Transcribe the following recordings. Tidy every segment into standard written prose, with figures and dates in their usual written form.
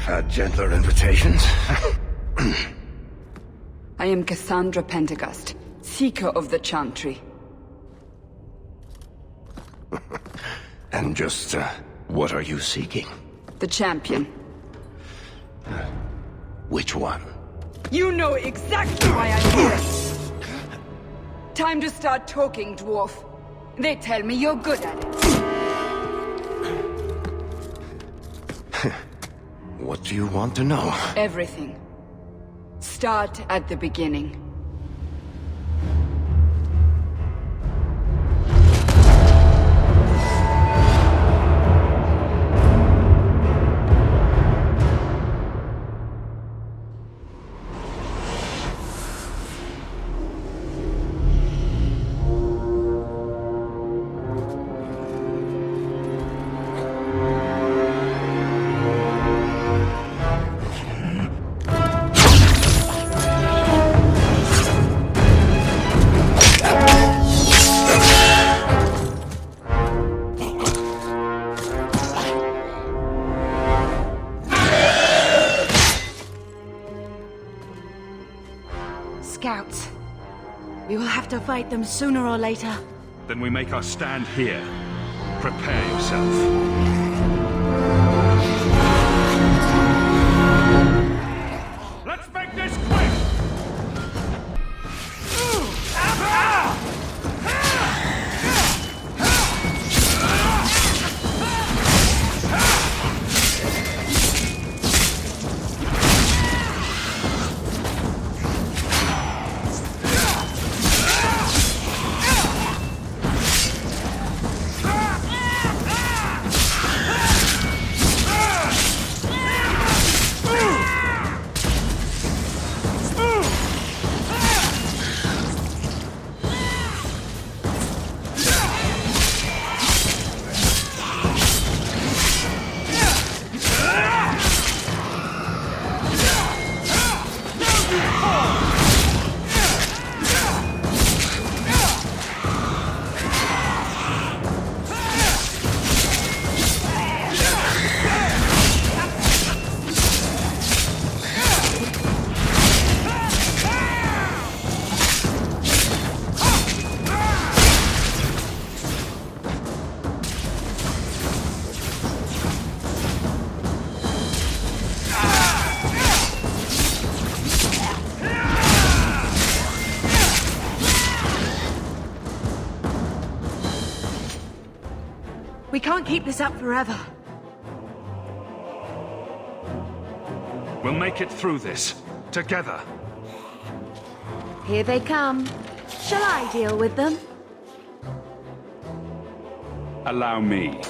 had gentler invitations. I am Cassandra Pendergast, Seeker of the Chantry. And just, what are you seeking? The Champion. Which one? You know exactly why I'm here! Time to start talking, dwarf. They tell me you're good at it. What do you want to know? Everything. Start at the beginning. Scouts. We will have to fight them sooner or later. Then we make our stand here. Prepare yourself. Let's make this quick! We can't keep this up forever. We'll make it through this. Together. Here they come. Shall I deal with them? Allow me.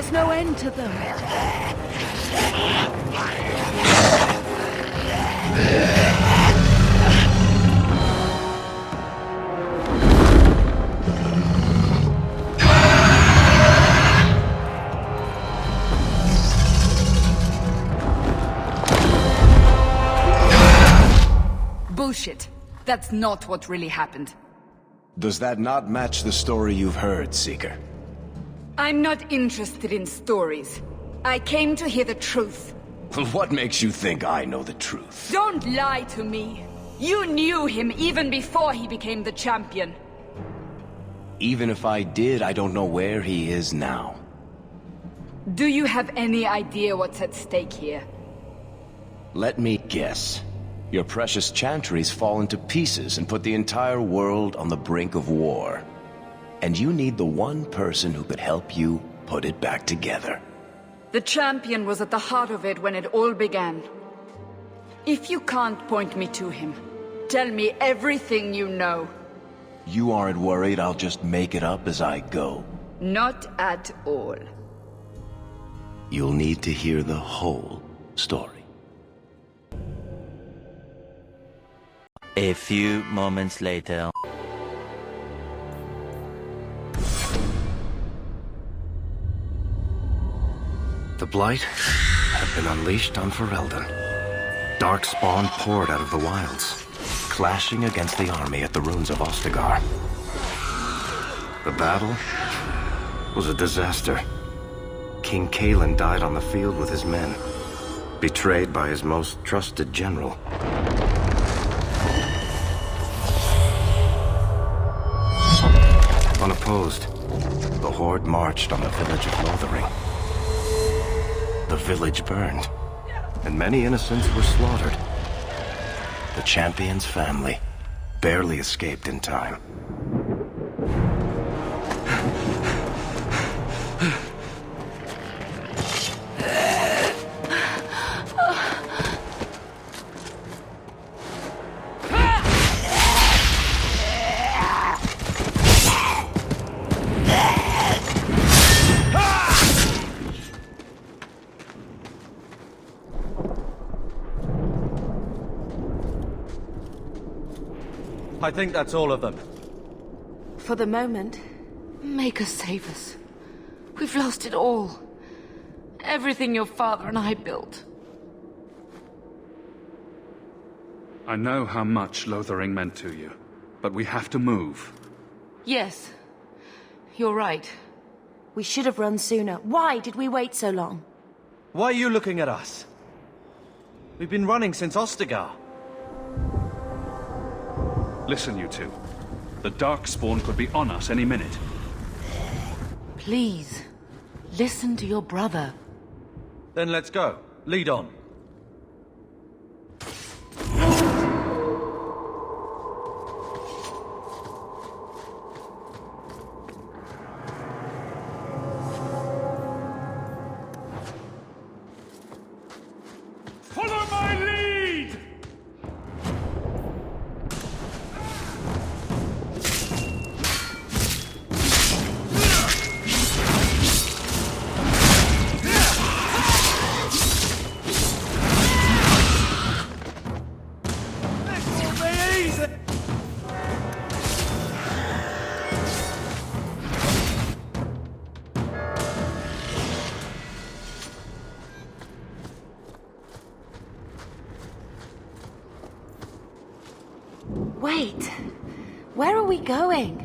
There's no end to them. Bullshit. That's not what really happened. Does that not match the story you've heard, Seeker? I'm not interested in stories. I came to hear the truth. What makes you think I know the truth? Don't lie to me. You knew him even before he became the champion. Even if I did, I don't know where he is now. Do you have any idea what's at stake here? Let me guess. Your precious chantries fallen to pieces and put the entire world on the brink of war. And you need the one person who could help you put it back together. The champion was at the heart of it when it all began. If you can't point me to him, tell me everything you know. You aren't worried I'll just make it up as I go? Not at all. You'll need to hear the whole story. A few moments later. The Blight had been unleashed on Ferelden. Darkspawn poured out of the wilds, clashing against the army at the ruins of Ostagar. The battle was a disaster. King Kalen died on the field with his men, betrayed by his most trusted general. Unopposed, the Horde marched on the village of Lothering. The village burned, and many innocents were slaughtered. The champion's family barely escaped in time. I think that's all of them. For the moment, make us save us. We've lost it all. Everything your father and I built. I know how much Lothering meant to you, but we have to move. Yes, you're right. We should have run sooner. Why did we wait so long? Why are you looking at us? We've been running since Ostagar. Listen, you two. The Darkspawn could be on us any minute. Please, listen to your brother. Then let's go. Lead on. Follow my lead! Wait, where are we going?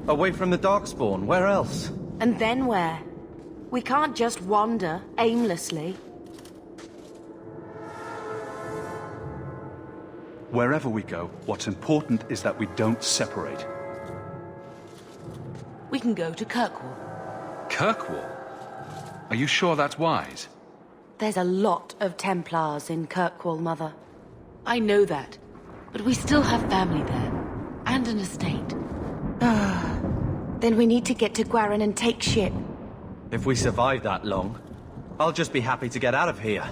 Away from the Darkspawn, where else? And then where? We can't just wander aimlessly. Wherever we go, what's important is that we don't separate. We can go to Kirkwall. Kirkwall? Are you sure that's wise? There's a lot of Templars in Kirkwall, Mother. I know that. But we still have family there. And an estate. Then we need to get to Gwaran and take ship. If we survive that long, I'll just be happy to get out of here.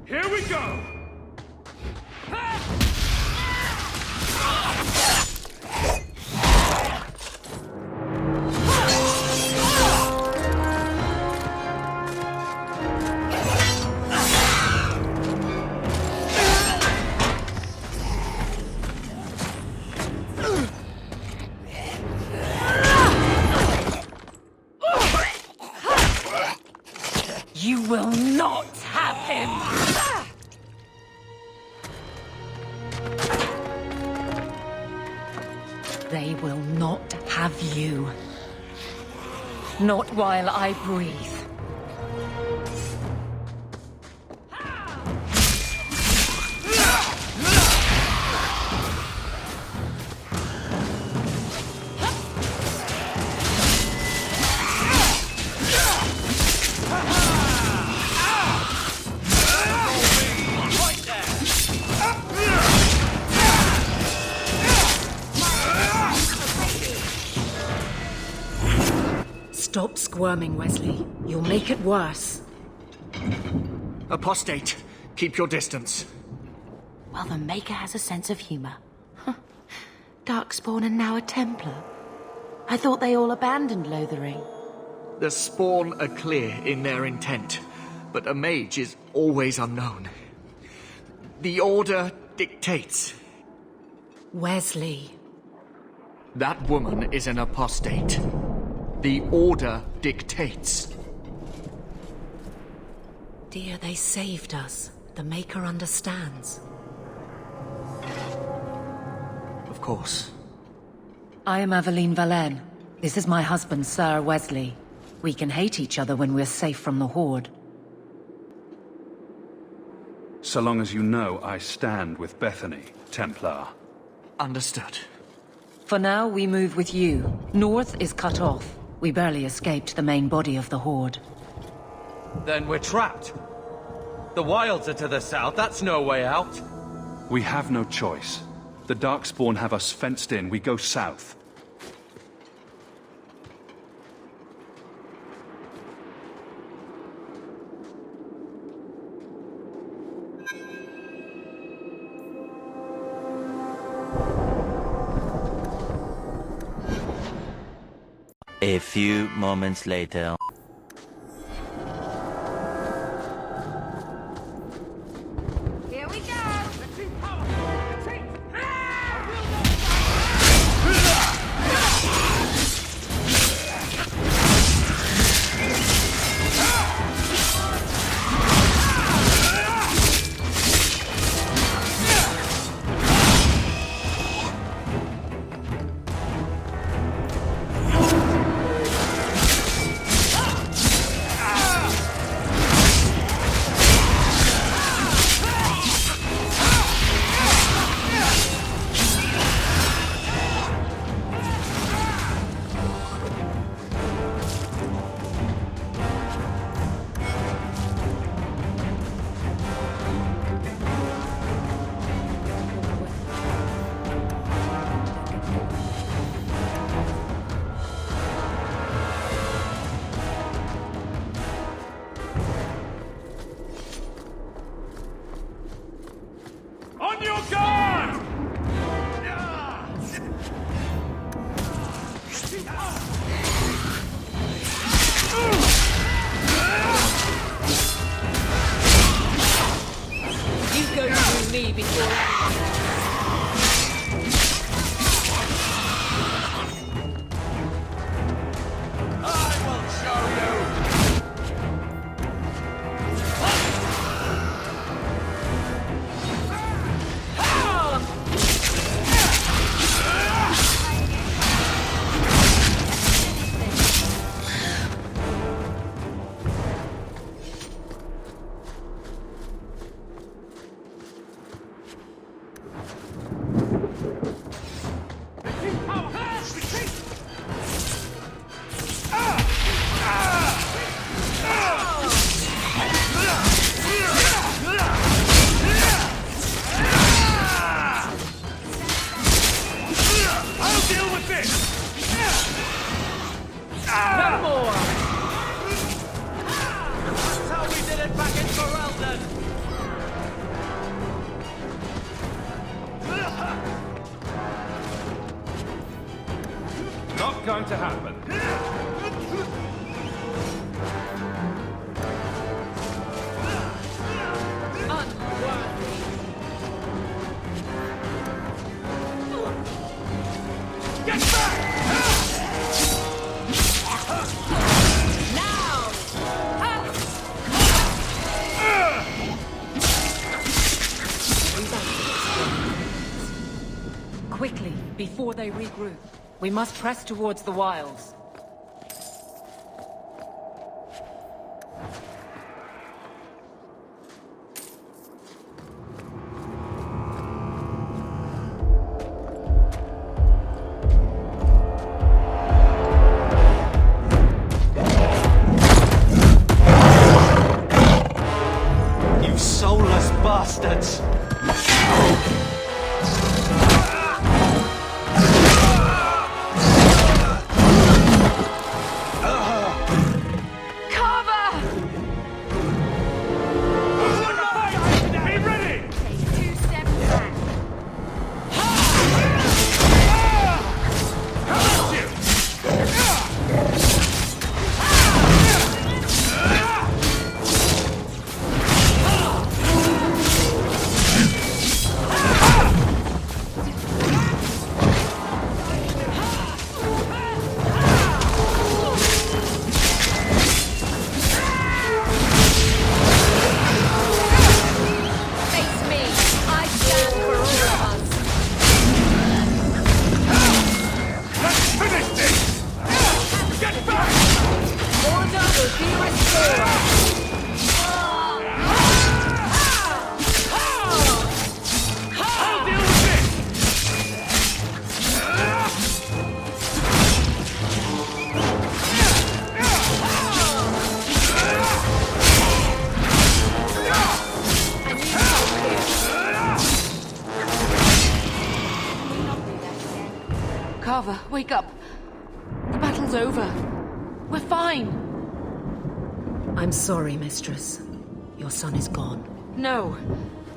Here we go! You will not have him! They will not have you. Not while I breathe. Stop squirming, Wesley. You'll make it worse. Apostate, keep your distance. Well, the Maker has a sense of humor. Darkspawn and now a Templar. I thought they all abandoned Lothering. The Spawn are clear in their intent, but a mage is always unknown. The Order dictates. Wesley. That woman is an apostate. The Order dictates. Dear, they saved us. The Maker understands. Of course. I am Aveline Valenne. This is my husband, Sir Wesley. We can hate each other when we're safe from the Horde. So long as you know I stand with Bethany, Templar. Understood. For now, we move with you. North is cut off. We barely escaped the main body of the Horde. Then we're trapped. The wilds are to the south, that's no way out. We have no choice. The Darkspawn have us fenced in. We go south. A few moments later. Here we go! On your guard! You go through me before... No more! That's how we did it back in Ferelden! Not going to happen. Unworthy. before they regroup. We must press towards the wilds. You soulless bastards! Carver, wake up. The battle's over. We're fine. I'm sorry, Mistress. Your son is gone. No,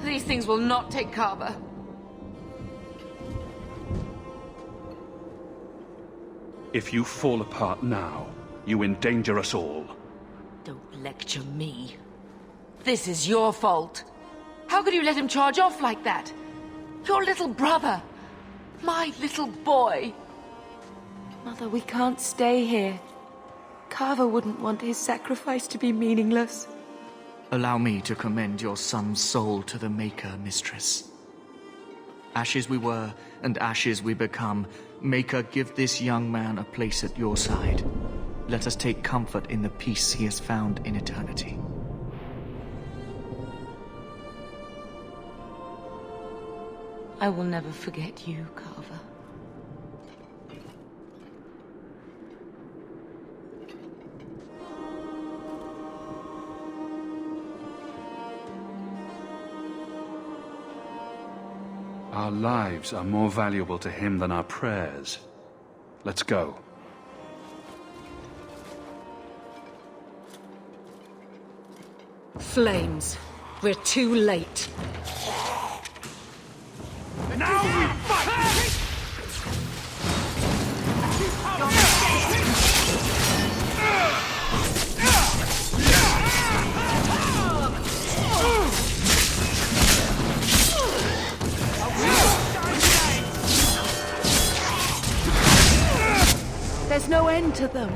these things will not take Carver. If you fall apart now, you endanger us all. Don't lecture me. This is your fault. How could you let him charge off like that? Your little brother. My little boy. Mother, we can't stay here. Carver wouldn't want his sacrifice to be meaningless. Allow me to commend your son's soul to the Maker, Mistress. Ashes we were, and ashes we become. Maker, give this young man a place at your side. Let us take comfort in the peace he has found in eternity. I will never forget you, Carver. Our lives are more valuable to him than our prayers. Let's go. Flames. We're too late. Now we fight! There's no end to them.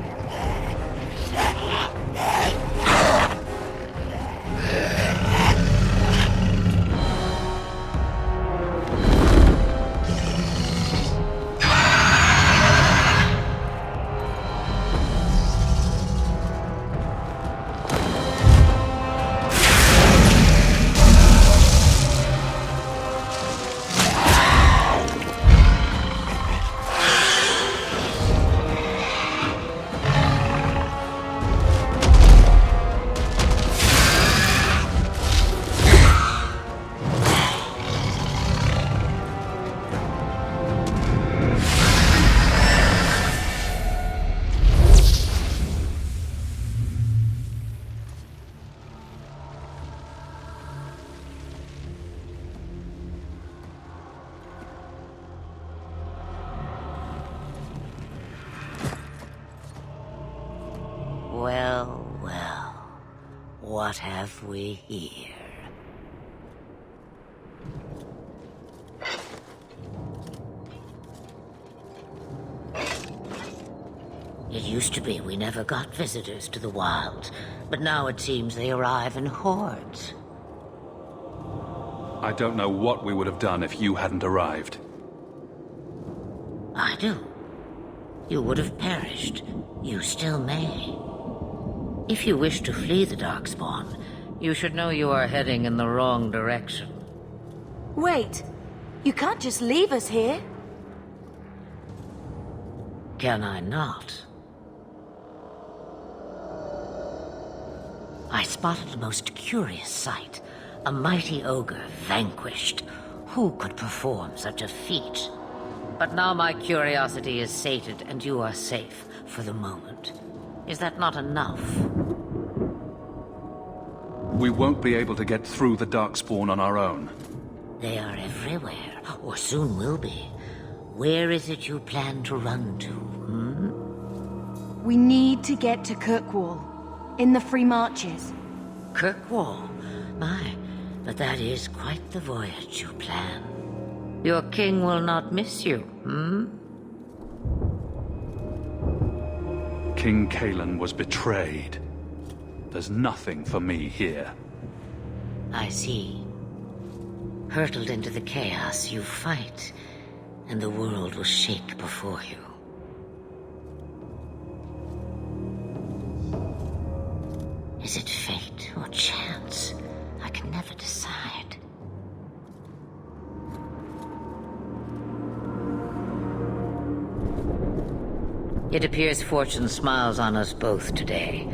Well, well, what have we here? It used to be we never got visitors to the wilds, but now it seems they arrive in hordes. I don't know what we would have done if you hadn't arrived. I do. You would have perished. You still may. If you wish to flee the Darkspawn, you should know you are heading in the wrong direction. Wait. You can't just leave us here. Can I not? I spotted a most curious sight. A mighty ogre vanquished. Who could perform such a feat? But now my curiosity is sated and you are safe for the moment. Is that not enough? We won't be able to get through the Darkspawn on our own. They are everywhere, or soon will be. Where is it you plan to run to, We need to get to Kirkwall. In the Free Marches. Kirkwall? My, but that is quite the voyage you plan. Your king will not miss you, King Kalen was betrayed. There's nothing for me here. I see. Hurtled into the chaos, you fight, and the world will shake before you. Is it fate or chance? I can never decide. It appears fortune smiles on us both today.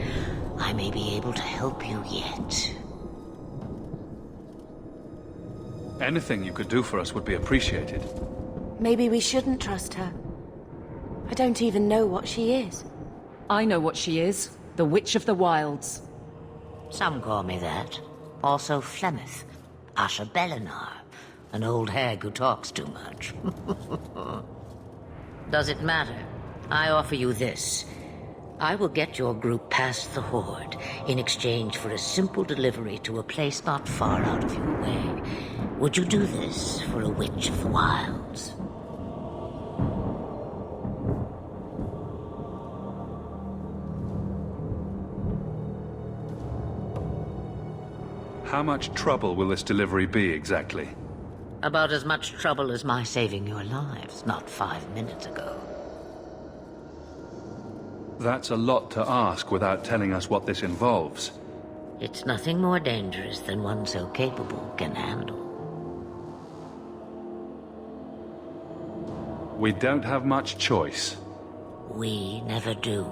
I may be able to help you yet. Anything you could do for us would be appreciated. Maybe we shouldn't trust her. I don't even know what she is. I know what she is. The Witch of the Wilds. Some call me that. Also Flemeth, Asha Belinar, an old hag who talks too much. Does it matter? I offer you this. I will get your group past the Horde in exchange for a simple delivery to a place not far out of your way. Would you do this for a Witch of the Wilds? How much trouble will this delivery be exactly? About as much trouble as my saving your lives not 5 minutes ago. That's a lot to ask without telling us what this involves. It's nothing more dangerous than one so capable can handle. We don't have much choice. We never do.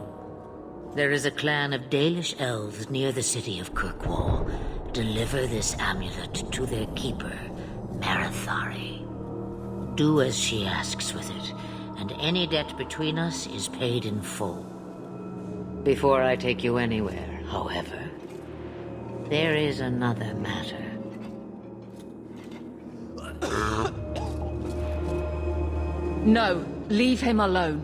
There is a clan of Dalish elves near the city of Kirkwall. Deliver this amulet to their keeper, Marathari. Do as she asks with it, and any debt between us is paid in full. Before I take you anywhere, however, there is another matter. No, leave him alone.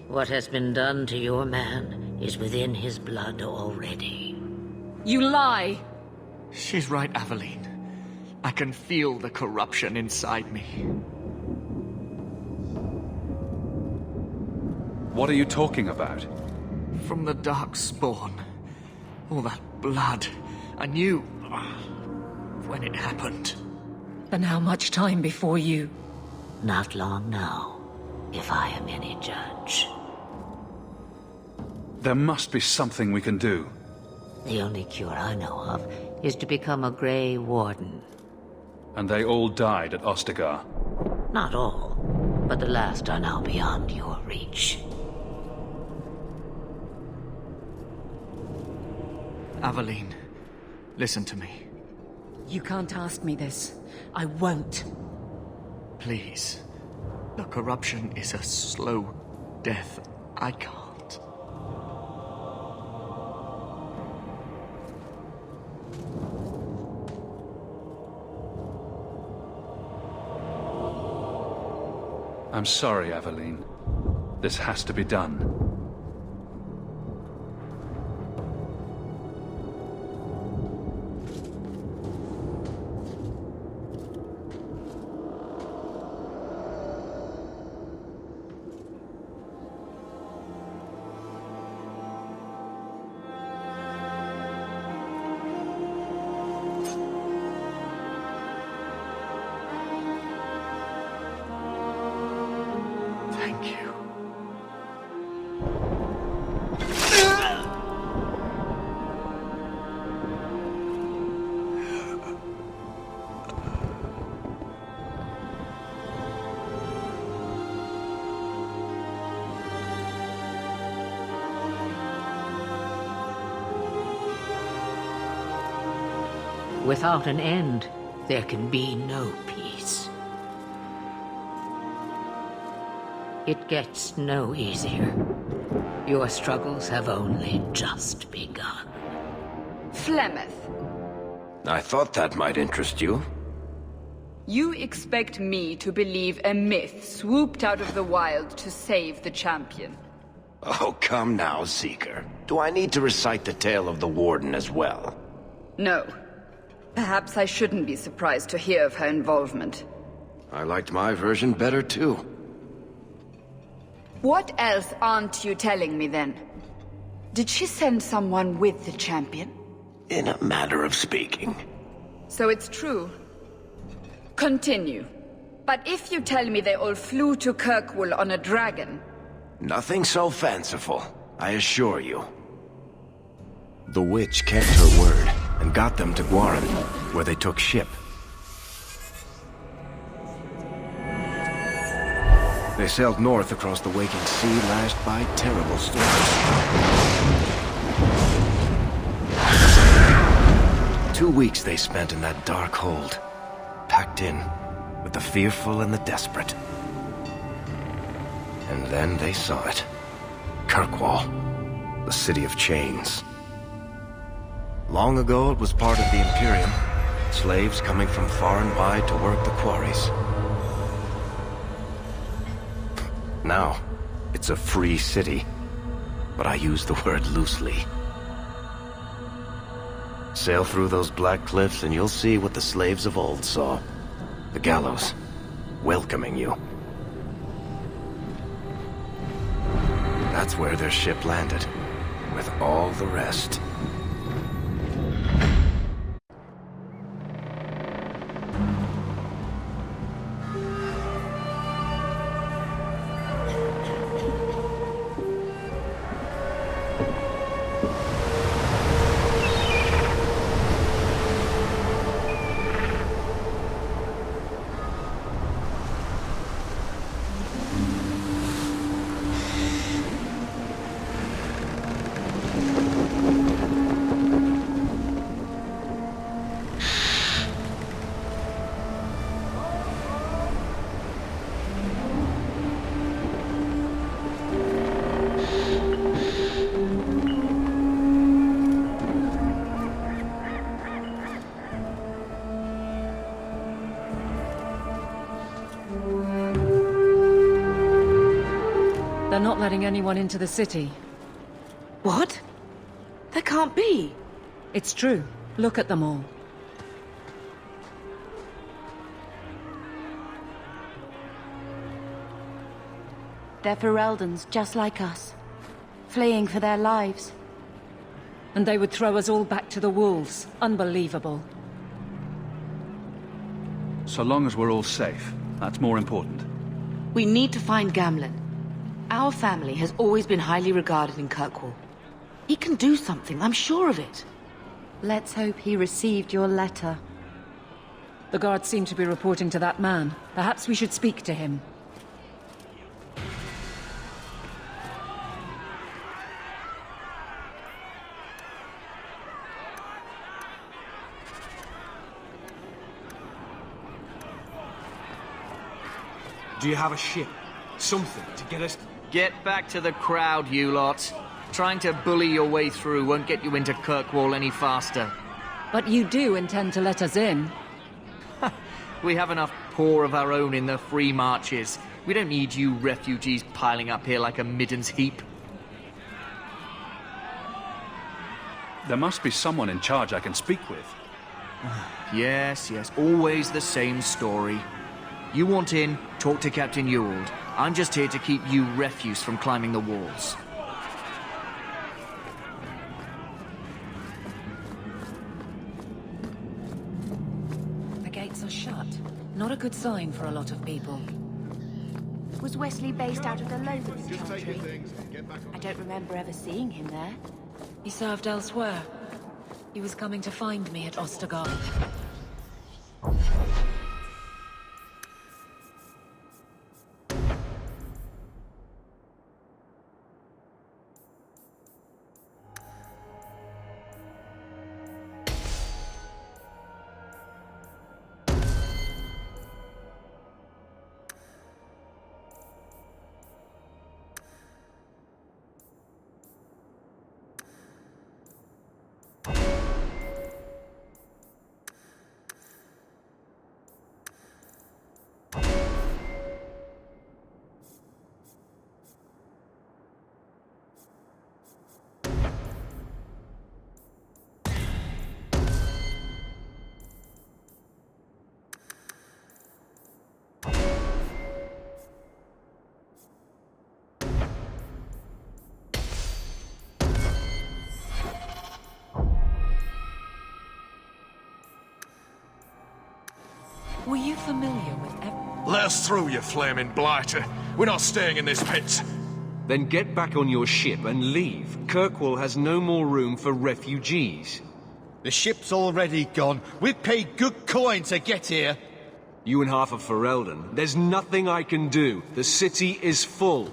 What has been done to your man is within his blood already. You lie! She's right, Aveline. I can feel the corruption inside me. What are you talking about? From the Darkspawn. All that blood. I knew when it happened. And how much time before you? Not long now, if I am any judge. There must be something we can do. The only cure I know of is to become a Grey Warden. And they all died at Ostagar. Not all, but the last are now beyond your reach. Aveline, listen to me. You can't ask me this. I won't. Please. The corruption is a slow death. I can't. I'm sorry, Aveline. This has to be done. Without an end, there can be no peace. It gets no easier. Your struggles have only just begun. Flemeth, I thought that might interest you. you expect me to believe a myth swooped out of the wild to save the champion? Oh, come now, Seeker. Do I need to recite the tale of the Warden as well? No. Perhaps I shouldn't be surprised to hear of her involvement. I liked my version better, too. What else aren't you telling me, then? Did she send someone with the champion? In a matter of speaking. So it's true. Continue. But if you tell me they all flew to Kirkwall on a dragon... Nothing so fanciful, I assure you. The witch kept her word and got them to Guaran, where they took ship. They sailed north across the waking sea, lashed by terrible storms. 2 weeks they spent in that dark hold, packed in with the fearful and the desperate. And then they saw it. Kirkwall, the city of chains. Long ago it was part of the Imperium, slaves coming from far and wide to work the quarries. Now, it's a free city, but I use the word loosely. Sail through those black cliffs and you'll see what the slaves of old saw. The gallows, welcoming you. That's where their ship landed, with all the rest. They're not letting anyone into the city. What? That can't be. It's true. Look at them all. They're Fereldans, just like us. Fleeing for their lives. And they would throw us all back to the wolves. Unbelievable. So long as we're all safe, that's more important. We need to find Gamlen. Our family has always been highly regarded in Kirkwall. He can do something, I'm sure of it. Let's hope he received your letter. The guards seem to be reporting to that man. Perhaps we should speak to him. Do you have a ship? Something to get us... Get back to the crowd, you lot. Trying to bully your way through won't get you into Kirkwall any faster. But you do intend to let us in. We have enough poor of our own in the free marches. We don't need you refugees piling up here like a middens heap. There must be someone in charge I can speak with. Yes, always the same story. You want in, talk to Captain Ewald. I'm just here to keep you refuse from climbing the walls. The gates are shut. Not a good sign for a lot of people. Was Wesley based out of the Lowlands country? I don't remember ever seeing him there. He served elsewhere. He was coming to find me at Ostergard. Were you familiar with Let us through, you flaming blighter. We're not staying in this pit. Then get back on your ship and leave. Kirkwall has no more room for refugees. The ship's already gone. We've paid good coin to get here. You and half of Ferelden. There's nothing I can do. The city is full.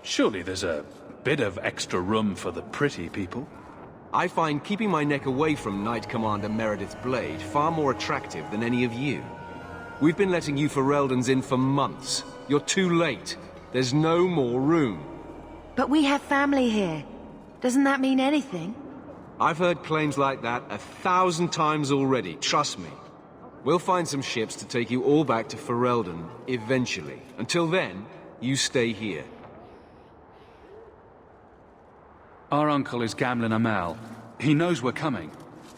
Surely there's a bit of extra room for the pretty people. I find keeping my neck away from Knight Commander Meredith's blade far more attractive than any of you. We've been letting you Fereldans in for months. You're too late. There's no more room. But we have family here. Doesn't that mean anything? I've heard claims like that 1,000 times already, trust me. We'll find some ships to take you all back to Ferelden, eventually. Until then, you stay here. Our uncle is Gamlen Amal. He knows we're coming.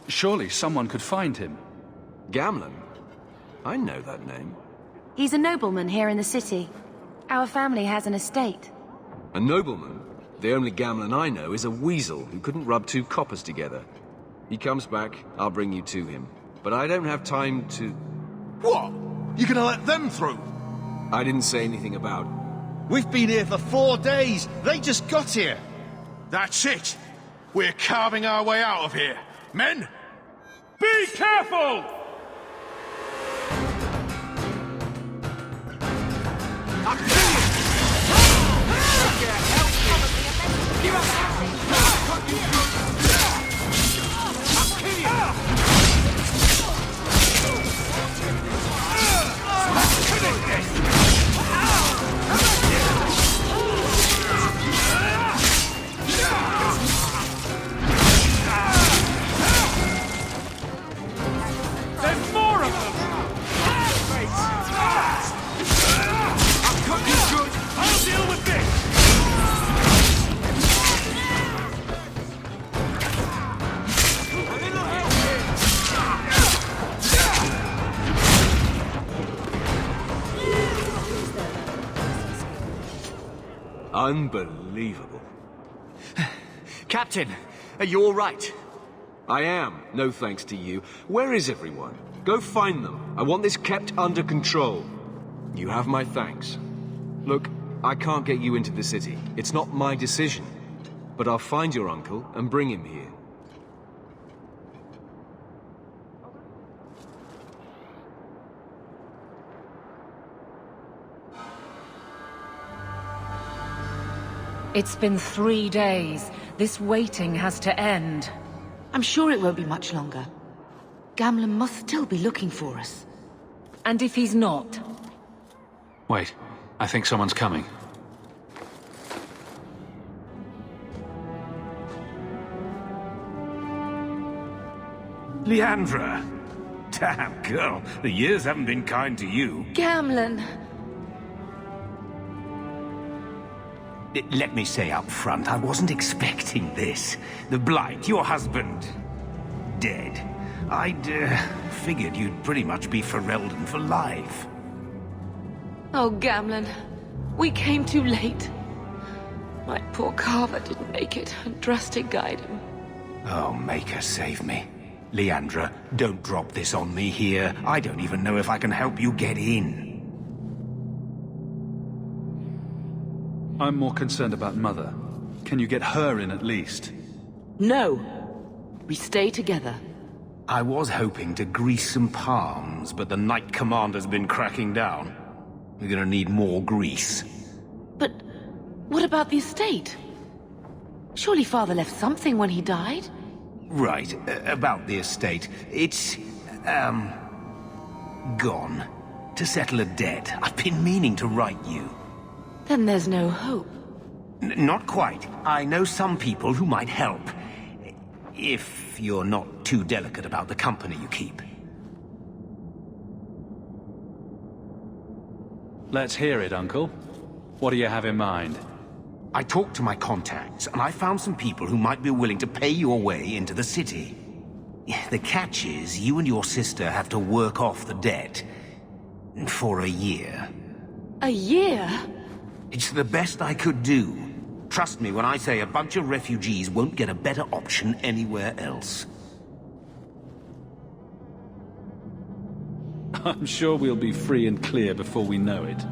Surely someone could find him. Gamlen? I know that name. He's a nobleman here in the city. Our family has an estate. A nobleman? The only Gamlen I know is a weasel who couldn't rub two coppers together. He comes back, I'll bring you to him. But I don't have time to... What? You gonna let them through? I didn't say anything about... We've been here for 4 days. They just got here. That's it. We're carving our way out of here. Men, be careful! There's more of them! I'll cut you good! I'll deal with this! Unbelievable. Captain, are you all right? I am, no thanks to you. Where is everyone? Go find them. I want this kept under control. You have my thanks. Look, I can't get you into the city. It's not my decision. But I'll find your uncle and bring him here. It's been 3 days. This waiting has to end. I'm sure it won't be much longer. Gamlen must still be looking for us. And if he's not? Wait, I think someone's coming. Leandra! Damn, girl, the years haven't been kind to you. Gamlen! Let me say up front, I wasn't expecting this. The Blight, your husband, dead. I'd figured you'd pretty much be Ferelden for life. Oh, Gamlen. We came too late. My poor Carver didn't make it, and Drastic guide him. Oh, Maker, save me. Leandra, don't drop this on me here. I don't even know if I can help you get in. I'm more concerned about Mother. Can you get her in at least? No. We stay together. I was hoping to grease some palms, but the Knight Commander's been cracking down. We're gonna need more grease. But what about the estate? Surely Father left something when he died? Right, about the estate. It's, gone. To settle a debt. I've been meaning to write you. Then there's no hope. Not quite. I know some people who might help. If you're not too delicate about the company you keep. Let's hear it, Uncle. What do you have in mind? I talked to my contacts, and I found some people who might be willing to pay your way into the city. The catch is, you and your sister have to work off the debt. For a year. A year? It's the best I could do. Trust me when I say a bunch of refugees won't get a better option anywhere else. I'm sure we'll be free and clear before we know it.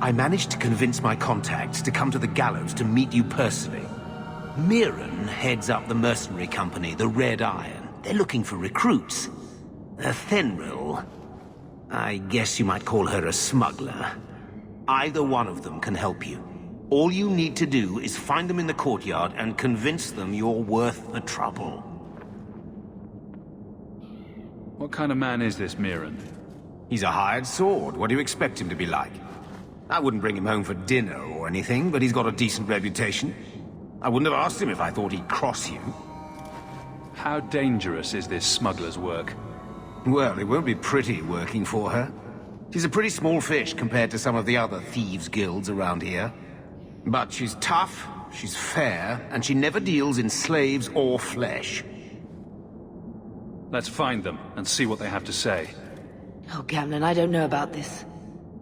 I managed to convince my contacts to come to the gallows to meet you personally. Mirren heads up the mercenary company, the Red Iron. They're looking for recruits. Fenrir, I guess you might call her a smuggler. Either one of them can help you. All you need to do is find them in the courtyard and convince them you're worth the trouble. What kind of man is this Mirren? He's a hired sword. What do you expect him to be like? I wouldn't bring him home for dinner or anything, but he's got a decent reputation. I wouldn't have asked him if I thought he'd cross you. How dangerous is this smuggler's work? Well, it won't be pretty working for her. She's a pretty small fish compared to some of the other thieves' guilds around here. But she's tough, she's fair, and she never deals in slaves or flesh. Let's find them and see what they have to say. Oh, Gamlen, I don't know about this.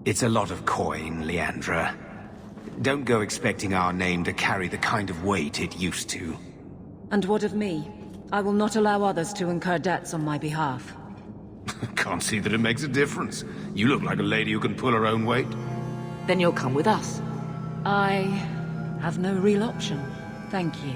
It's a lot of coin, Leandra. Don't go expecting our name to carry the kind of weight it used to. And what of me? I will not allow others to incur debts on my behalf. Can't see that it makes a difference. You look like a lady who can pull her own weight. Then you'll come with us. I have no real option. Thank you.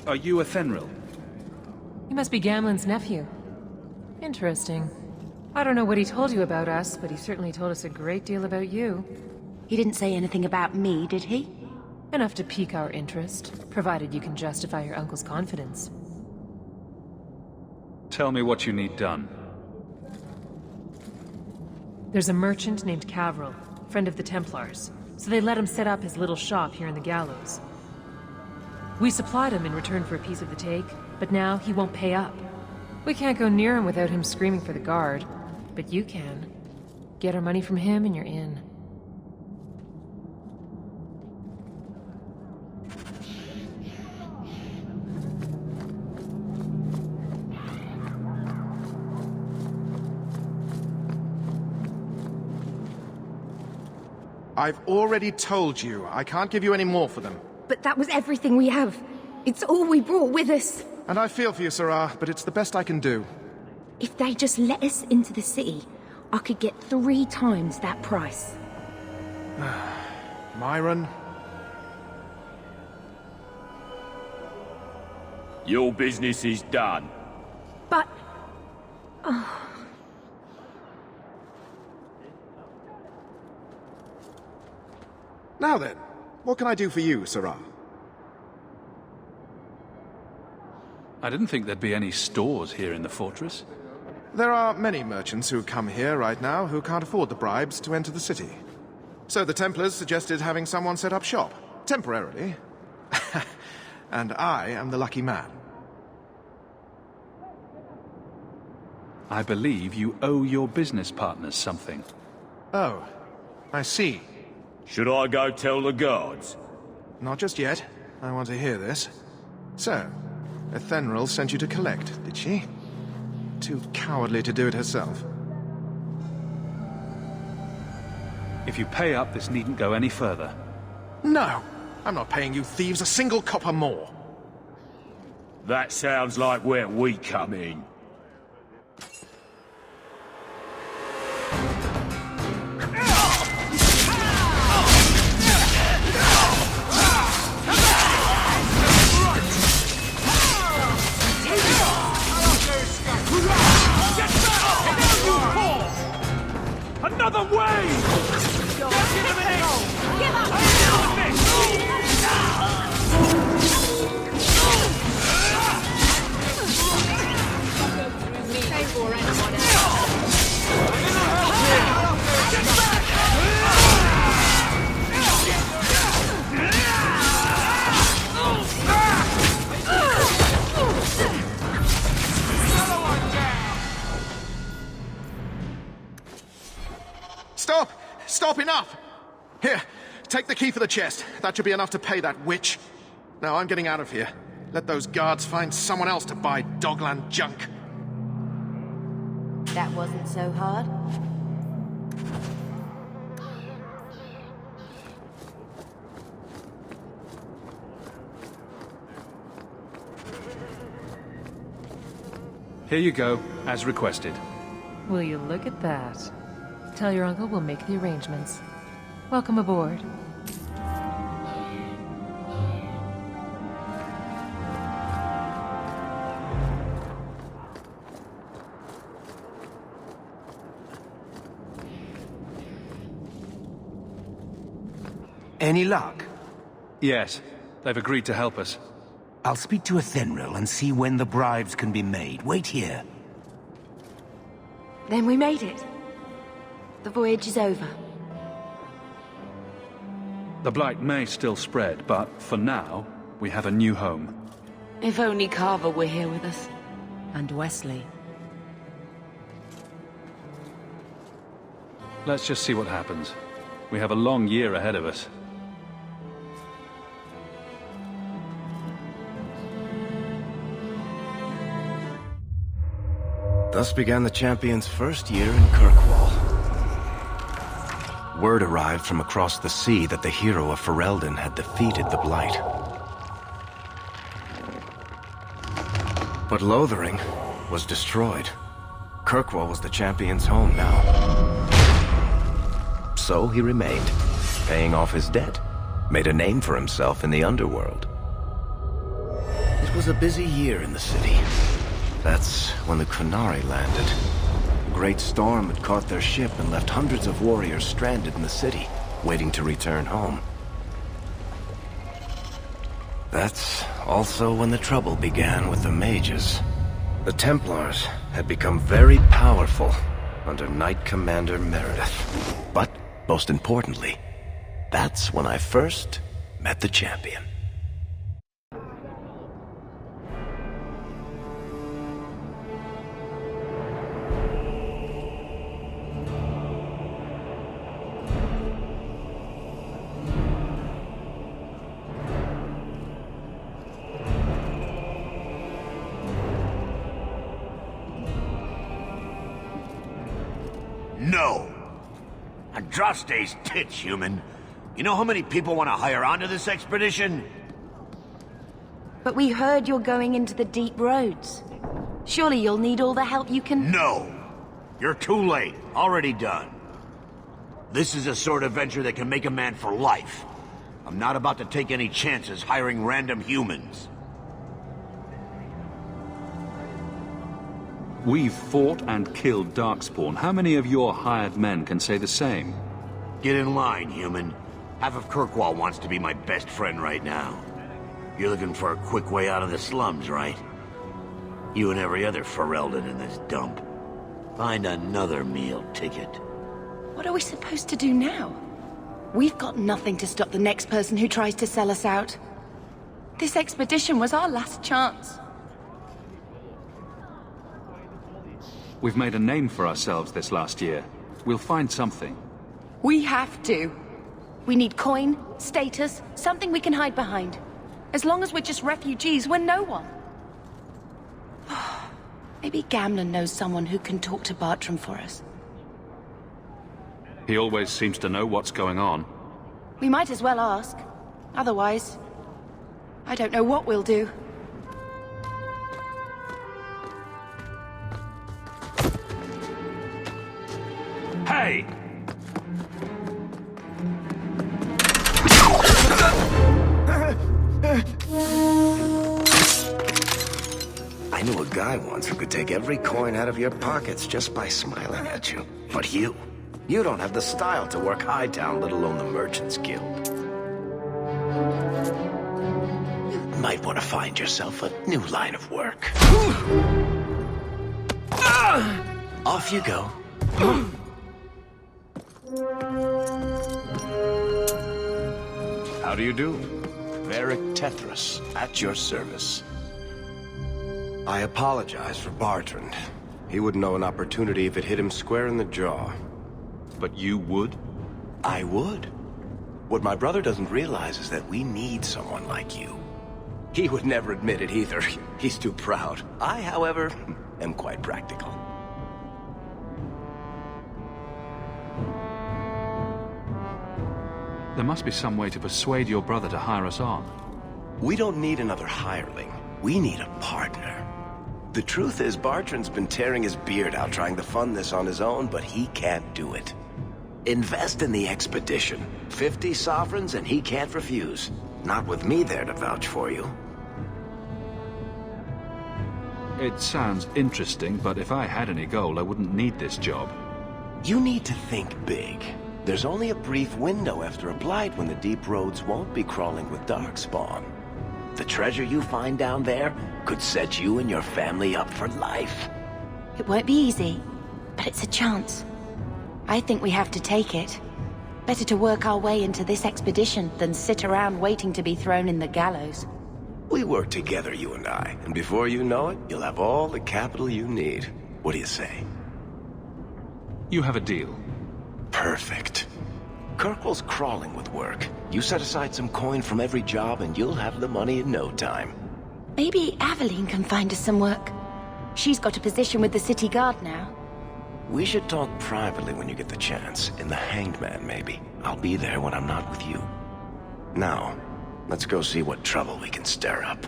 Are you a Fenrir? He must be Gamlen's nephew. Interesting. I don't know what he told you about us, but he certainly told us a great deal about you. He didn't say anything about me, did he? Enough to pique our interest, provided you can justify your uncle's confidence. Tell me what you need done. There's a merchant named Cavril, friend of the Templars, so they let him set up his little shop here in the gallows. We supplied him in return for a piece of the take, but now he won't pay up. We can't go near him without him screaming for the guard, but you can. Get our money from him and you're in. I've already told you, I can't give you any more for them. But that was everything we have. It's all we brought with us. And I feel for you, Sarah, but it's the best I can do. If they just let us into the city, I could get 3 times that price. Myron? Your business is done. But... Now then, what can I do for you, Sarah? I didn't think there'd be any stores here in the fortress. There are many merchants who come here right now who can't afford the bribes to enter the city. So the Templars suggested having someone set up shop, temporarily. And I am the lucky man. I believe you owe your business partners something. Oh, I see. Should I go tell the guards? Not just yet. I want to hear this. So, Ethenril sent you to collect, did she? Too cowardly to do it herself. If you pay up, this needn't go any further. No! I'm not paying you thieves a single copper more. That sounds like where we come in. Another way! Give up! Stop! Stop, enough! Here, take the key for the chest. That should be enough to pay that witch. Now I'm getting out of here. Let those guards find someone else to buy Dogland junk. That wasn't so hard. Here you go, as requested. Will you look at that? Tell your uncle we'll make the arrangements. Welcome aboard. Any luck? Yes, they've agreed to help us. I'll speak to Athenril and see when the bribes can be made. Wait here. Then we made it. The voyage is over. The blight may still spread, but for now, we have a new home. If only Carver were here with us. And Wesley. Let's just see what happens. We have a long year ahead of us. Thus began the Champion's first year in Kirkwall. Word arrived from across the sea that the hero of Ferelden had defeated the Blight. But Lothering was destroyed. Kirkwall was the Champion's home now. So he remained, paying off his debt, made a name for himself in the underworld. It was a busy year in the city. That's when the Qunari landed. A great storm had caught their ship and left hundreds of warriors stranded in the city, waiting to return home. That's also when the trouble began with the mages. The Templars had become very powerful under Knight Commander Meredith. But, most importantly, that's when I first met the Champion. No! Andraste's tits, human. You know how many people want to hire onto this expedition? But we heard you're going into the deep roads. Surely you'll need all the help you can... No! You're too late. Already done. This is a sort of venture that can make a man for life. I'm not about to take any chances hiring random humans. We've fought and killed Darkspawn. How many of your hired men can say the same? Get in line, human. Half of Kirkwall wants to be my best friend right now. You're looking for a quick way out of the slums, right? You and every other Ferelden in this dump. Find another meal ticket. What are we supposed to do now? We've got nothing to stop the next person who tries to sell us out. This expedition was our last chance. We've made a name for ourselves this last year. We'll find something. We have to. We need coin, status, something we can hide behind. As long as we're just refugees, we're no one. Maybe Gamlen knows someone who can talk to Bartram for us. He always seems to know what's going on. We might as well ask. Otherwise, I don't know what we'll do. Hey! I knew a guy once who could take every coin out of your pockets just by smiling at you. But you don't have the style to work Hightown, let alone the Merchants Guild. You might want to find yourself a new line of work. Off you go. How do you do? Varric Tethras, at your service. I apologize for Bartrand. He wouldn't know an opportunity if it hit him square in the jaw. But you would? I would. What my brother doesn't realize is that we need someone like you. He would never admit it either. He's too proud. I, however, am quite practical. There must be some way to persuade your brother to hire us on. We don't need another hireling. We need a partner. The truth is, Bartrand's been tearing his beard out trying to fund this on his own, but he can't do it. Invest in the expedition. 50 sovereigns and he can't refuse. Not with me there to vouch for you. It sounds interesting, but if I had any gold, I wouldn't need this job. You need to think big. There's only a brief window after a blight when the deep roads won't be crawling with darkspawn. The treasure you find down there could set you and your family up for life. It won't be easy, but it's a chance. I think we have to take it. Better to work our way into this expedition than sit around waiting to be thrown in the gallows. We work together, you and I, and before you know it, you'll have all the capital you need. What do you say? You have a deal. Perfect. Kirkwall's crawling with work. You set aside some coin from every job and you'll have the money in no time. Maybe Aveline can find us some work. She's got a position with the city guard now. We should talk privately when you get the chance. In the Hanged Man, maybe. I'll be there when I'm not with you. Now, let's go see what trouble we can stir up.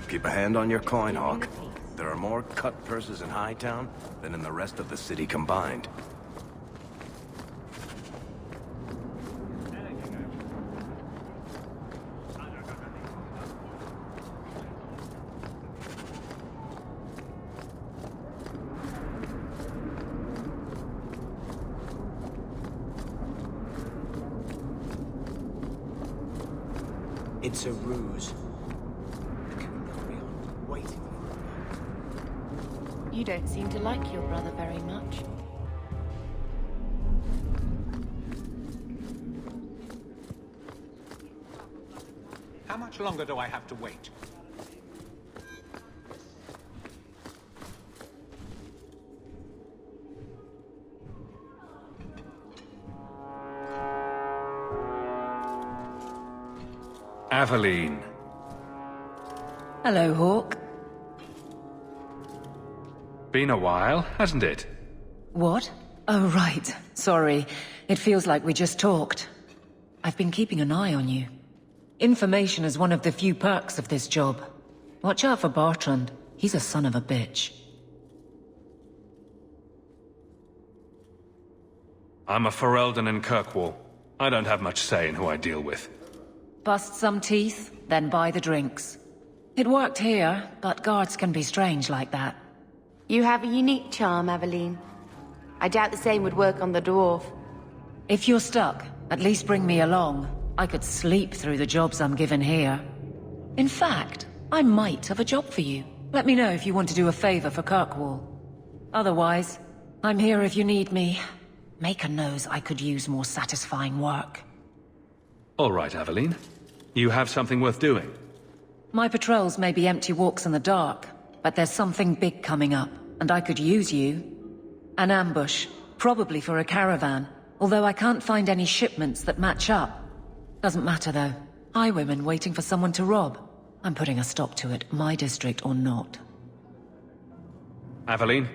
Keep a hand on your coin, Hawke. There are more cut purses in Hightown than in the rest of the city combined. It's a ruse. You don't seem to like your brother very much. How much longer do I have to wait? Aveline. Hello, Hawke. Been a while, hasn't it? What? Oh, right. Sorry. It feels like we just talked. I've been keeping an eye on you. Information is one of the few perks of this job. Watch out for Bartrand. He's a son of a bitch. I'm a Ferelden in Kirkwall. I don't have much say in who I deal with. Bust some teeth, then buy the drinks. It worked here, but guards can be strange like that. You have a unique charm, Aveline. I doubt the same would work on the dwarf. If you're stuck, at least bring me along. I could sleep through the jobs I'm given here. In fact, I might have a job for you. Let me know if you want to do a favor for Kirkwall. Otherwise, I'm here if you need me. Maker knows I could use more satisfying work. All right, Aveline. You have something worth doing. My patrols may be empty walks in the dark, but there's something big coming up, and I could use you. An ambush, probably for a caravan, although I can't find any shipments that match up. Doesn't matter though. Highwaymen waiting for someone to rob. I'm putting a stop to it, my district or not. Aveline,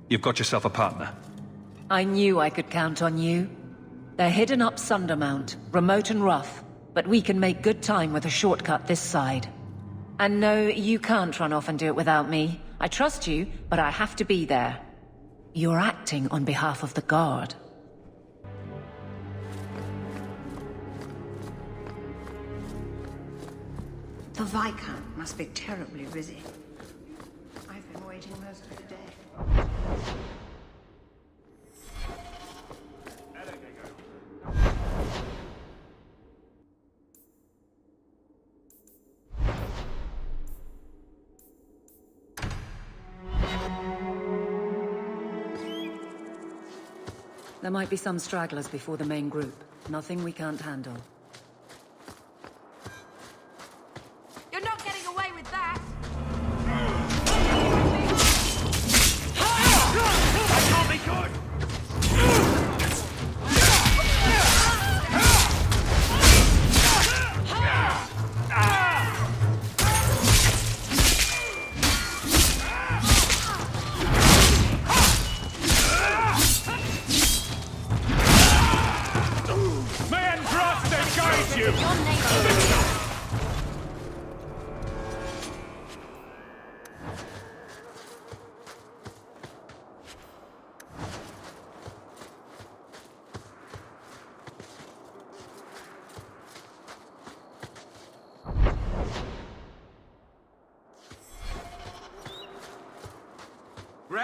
you've got yourself a partner. I knew I could count on you. They're hidden up Sundermount, remote and rough, but we can make good time with a shortcut this side. And no, you can't run off and do it without me. I trust you, but I have to be there. You're acting on behalf of the Guard. The Viscount must be terribly busy. I've been waiting most of the day. There might be some stragglers before the main group. Nothing we can't handle. You're not getting away with that! I can't be good!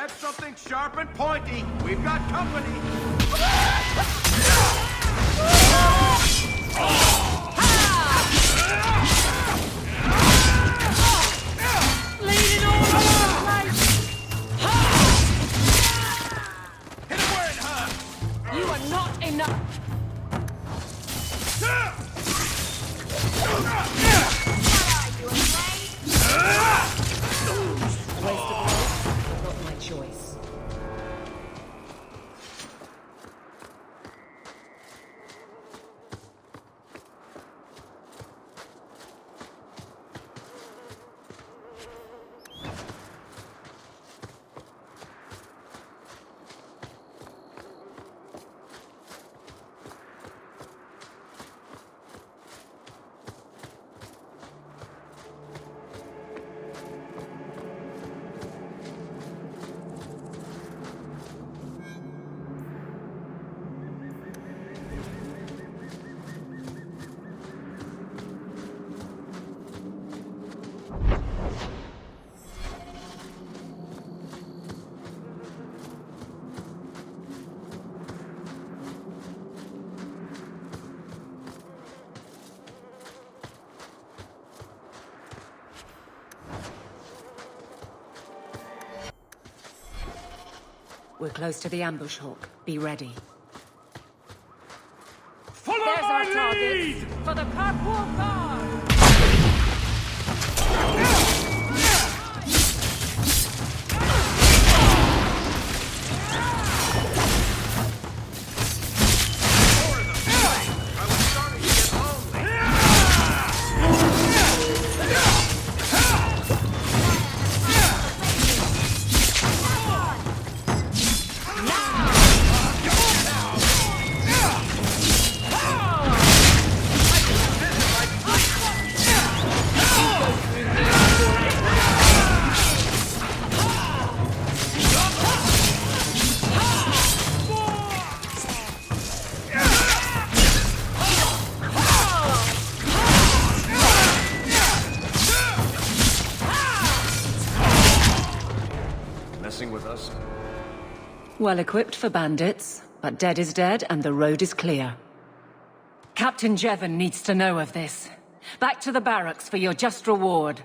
Grab something sharp and pointy. We've got company. Leading all over the place! Hit him where it hurts. You are not enough! Waste of life, not my choice. We're close to the ambush, Hawke. Be ready. Follow There's our target for the Kirkwall Guard! With us? Well equipped for bandits, but dead is dead and the road is clear. Captain Jevon needs to know of this. Back to the barracks for your just reward.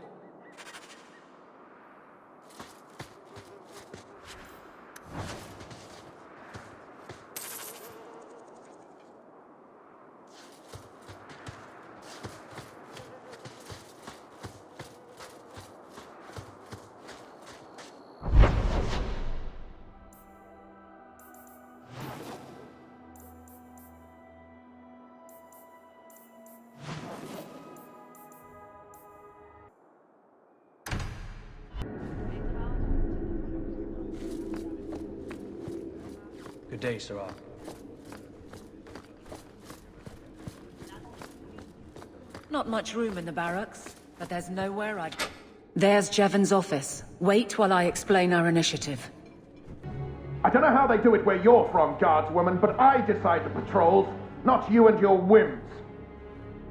Good day, Sir Hawke. Not much room in the barracks, but there's nowhere I'd... There's Jevon's office. Wait while I explain our initiative. I don't know how they do it where you're from, guardswoman, but I decide the patrols, not you and your whims.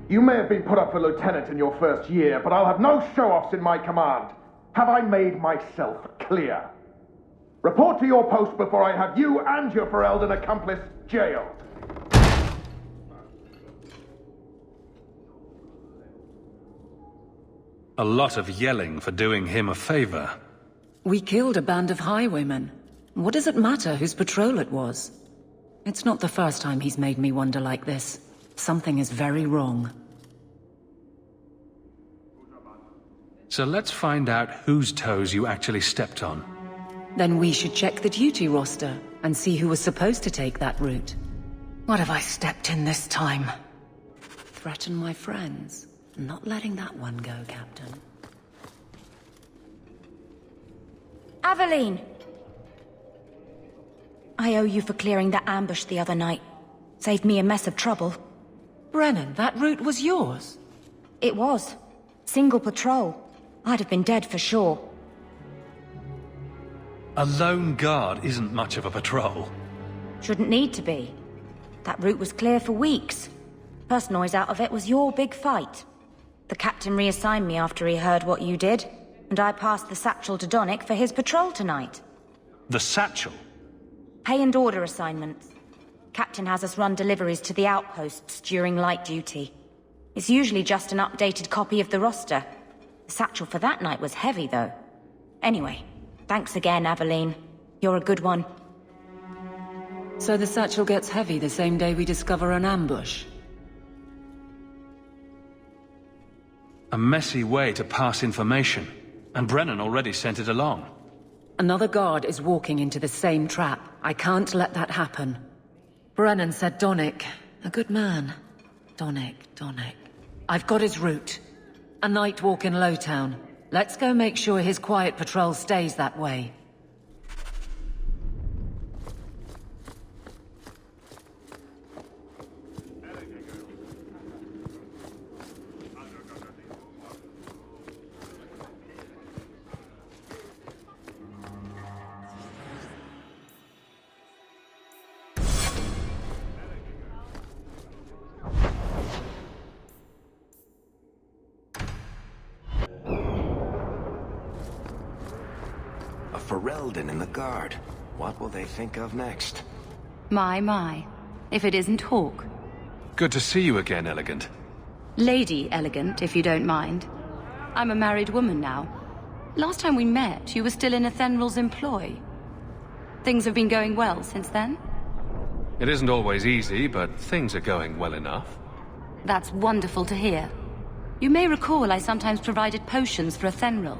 You may have been put up for lieutenant in your first year, but I'll have no show-offs in my command. Have I made myself clear? Report to your post before I have you and your Ferelden accomplice jailed. A lot of yelling for doing him a favor. We killed a band of highwaymen. What does it matter whose patrol it was? It's not the first time he's made me wonder like this. Something is very wrong. So let's find out whose toes you actually stepped on. Then we should check the duty roster and see who was supposed to take that route. What have I stepped in this time? Threaten my friends. Not letting that one go, Captain. Aveline! I owe you for clearing that ambush the other night. Saved me a mess of trouble. Brennan, that route was yours? It was. Single patrol. I'd have been dead for sure. A lone guard isn't much of a patrol. Shouldn't need to be. That route was clear for weeks. First noise out of it was your big fight. The captain reassigned me after he heard what you did, and I passed the satchel to Donnick for his patrol tonight. The satchel? Pay and order assignments. Captain has us run deliveries to the outposts during light duty. It's usually just an updated copy of the roster. The satchel for that night was heavy, though. Anyway, thanks again, Aveline. You're a good one. So the satchel gets heavy the same day we discover an ambush? A messy way to pass information. And Brennan already sent it along. Another guard is walking into the same trap. I can't let that happen. Brennan said Donnick. A good man. Donnick. I've got his route. A night walk in Lowtown. Let's go make sure his quiet patrol stays that way. Ferelden in the guard. What will they think of next? My. If it isn't Hawke. Good to see you again, Elegant. Lady Elegant, if you don't mind. I'm a married woman now. Last time we met, you were still in Athenral's employ. Things have been going well since then? It isn't always easy, but things are going well enough. That's wonderful to hear. You may recall I sometimes provided potions for Athenral.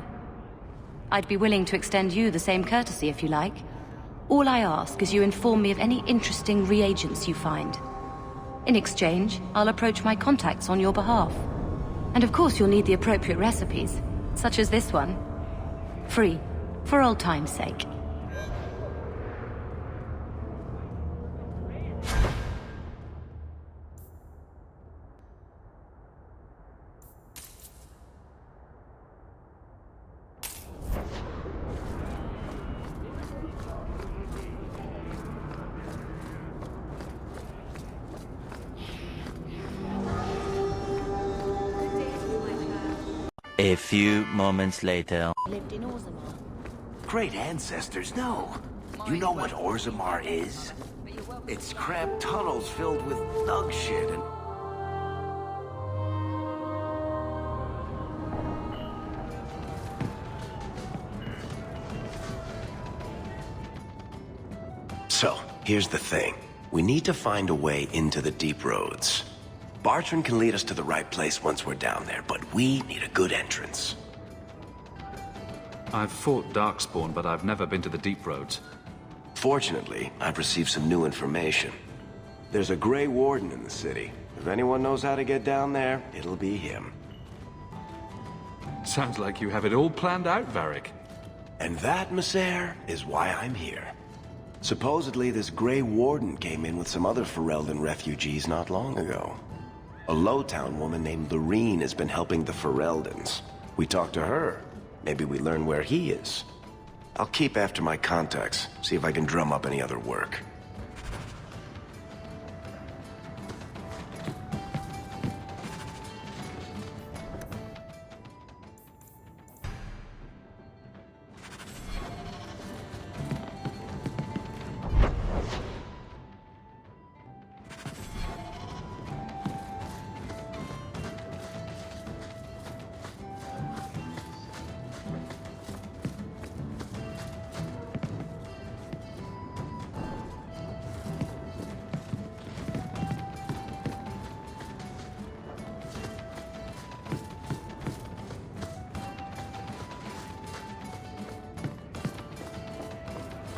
I'd be willing to extend you the same courtesy if you like. All I ask is you inform me of any interesting reagents you find. In exchange, I'll approach my contacts on your behalf. And of course you'll need the appropriate recipes, such as this one. Free, for old time's sake. A few moments later. Lived in Orzammar. Great ancestors, no. You know what Orzammar is? It's cramped tunnels filled with thug shit and... So, here's the thing. We need to find a way into the deep roads. Bartran can lead us to the right place once we're down there, but we need a good entrance. I've fought Darkspawn, but I've never been to the deep roads. Fortunately, I've received some new information. There's a Grey Warden in the city. If anyone knows how to get down there, it'll be him. Sounds like you have it all planned out, Varric. And that, Messer, is why I'm here. Supposedly, this Grey Warden came in with some other Ferelden refugees not long ago. A Lowtown woman named Lorene has been helping the Fereldens. We talked to her. Maybe we learn where he is. I'll keep after my contacts, see if I can drum up any other work.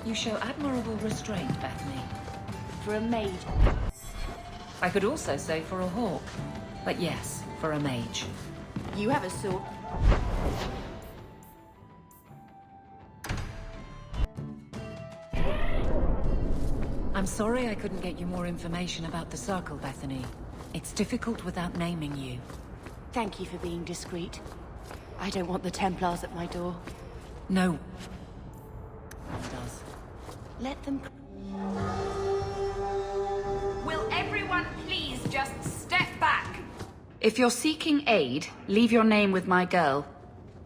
You show admirable restraint, Bethany. For a maid. I could also say for a hawk. But yes, for a mage. You have a sword. I'm sorry I couldn't get you more information about the Circle, Bethany. It's difficult without naming you. Thank you for being discreet. I don't want the Templars at my door. No. Let them... Will everyone please just step back? If you're seeking aid, leave your name with my girl.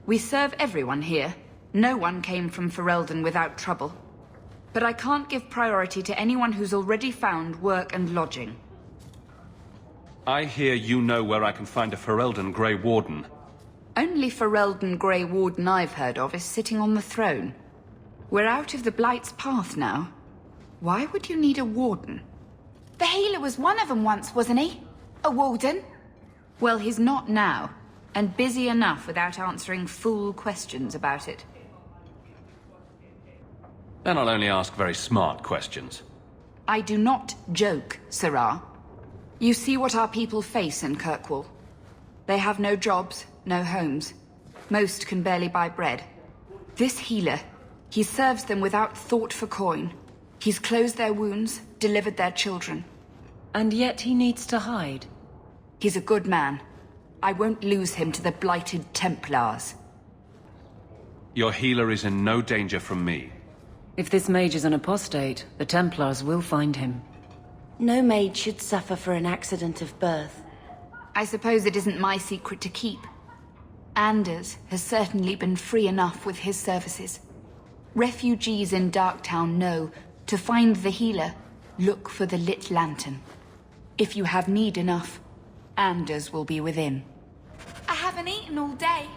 We serve everyone here. No one came from Ferelden without trouble. But I can't give priority to anyone who's already found work and lodging. I hear you know where I can find a Ferelden Grey Warden. Only Ferelden Grey Warden I've heard of is sitting on the throne. We're out of the Blight's path now. Why would you need a warden? The healer was one of them once, wasn't he? A warden? Well, he's not now, and busy enough without answering fool questions about it. Then I'll only ask very smart questions. I do not joke, Sirrah. You see what our people face in Kirkwall. They have no jobs, no homes. Most can barely buy bread. This healer, he serves them without thought for coin. He's closed their wounds, delivered their children. And yet he needs to hide. He's a good man. I won't lose him to the blighted Templars. Your healer is in no danger from me. If this mage is an apostate, the Templars will find him. No mage should suffer for an accident of birth. I suppose it isn't my secret to keep. Anders has certainly been free enough with his services. Refugees in Darktown know to find the healer, look for the lit lantern. If you have need enough, Anders will be within. I haven't eaten all day.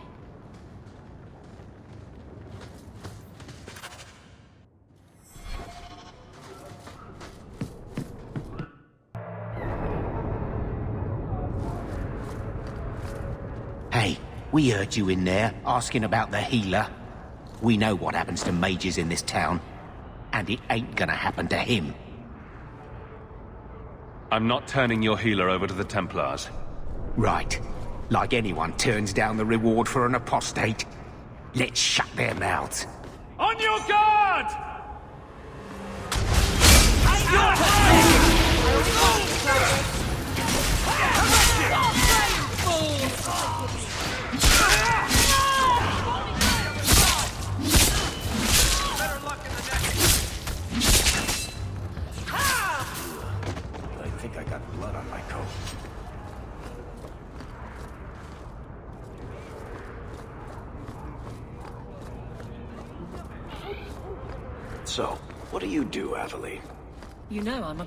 Hey, we heard you in there, asking about the healer. We know what happens to mages in this town, and it ain't gonna happen to him. I'm not turning your healer over to the Templars. Right. Like anyone turns down the reward for an apostate. Let's shut their mouths. On your guard! I think I got blood on my coat. So, what do you do, Athalie? You know I'm a...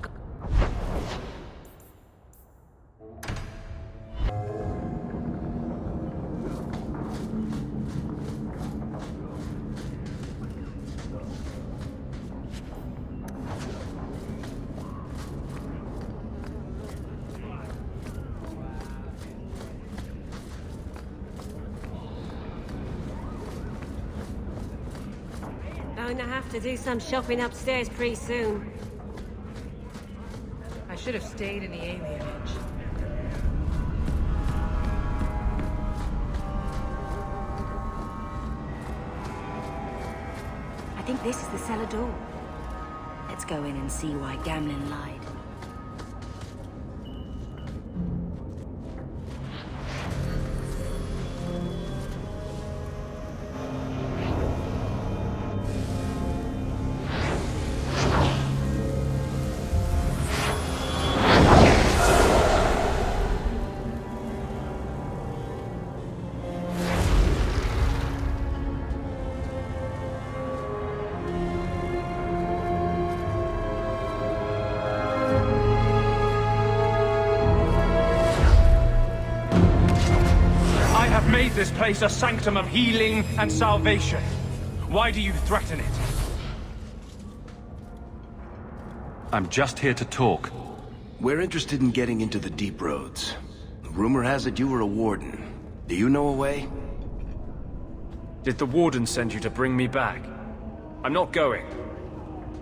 Going to have to do some shopping upstairs pretty soon. I should have stayed in the alienage. I think this is the cellar door. Let's go in and see why Gamlin lied. This place a sanctum of healing and salvation. Why do you threaten it? I'm just here to talk. We're interested in getting into the deep roads. Rumor has it you were a warden. Do you know a way? Did the warden send you to bring me back? I'm not going.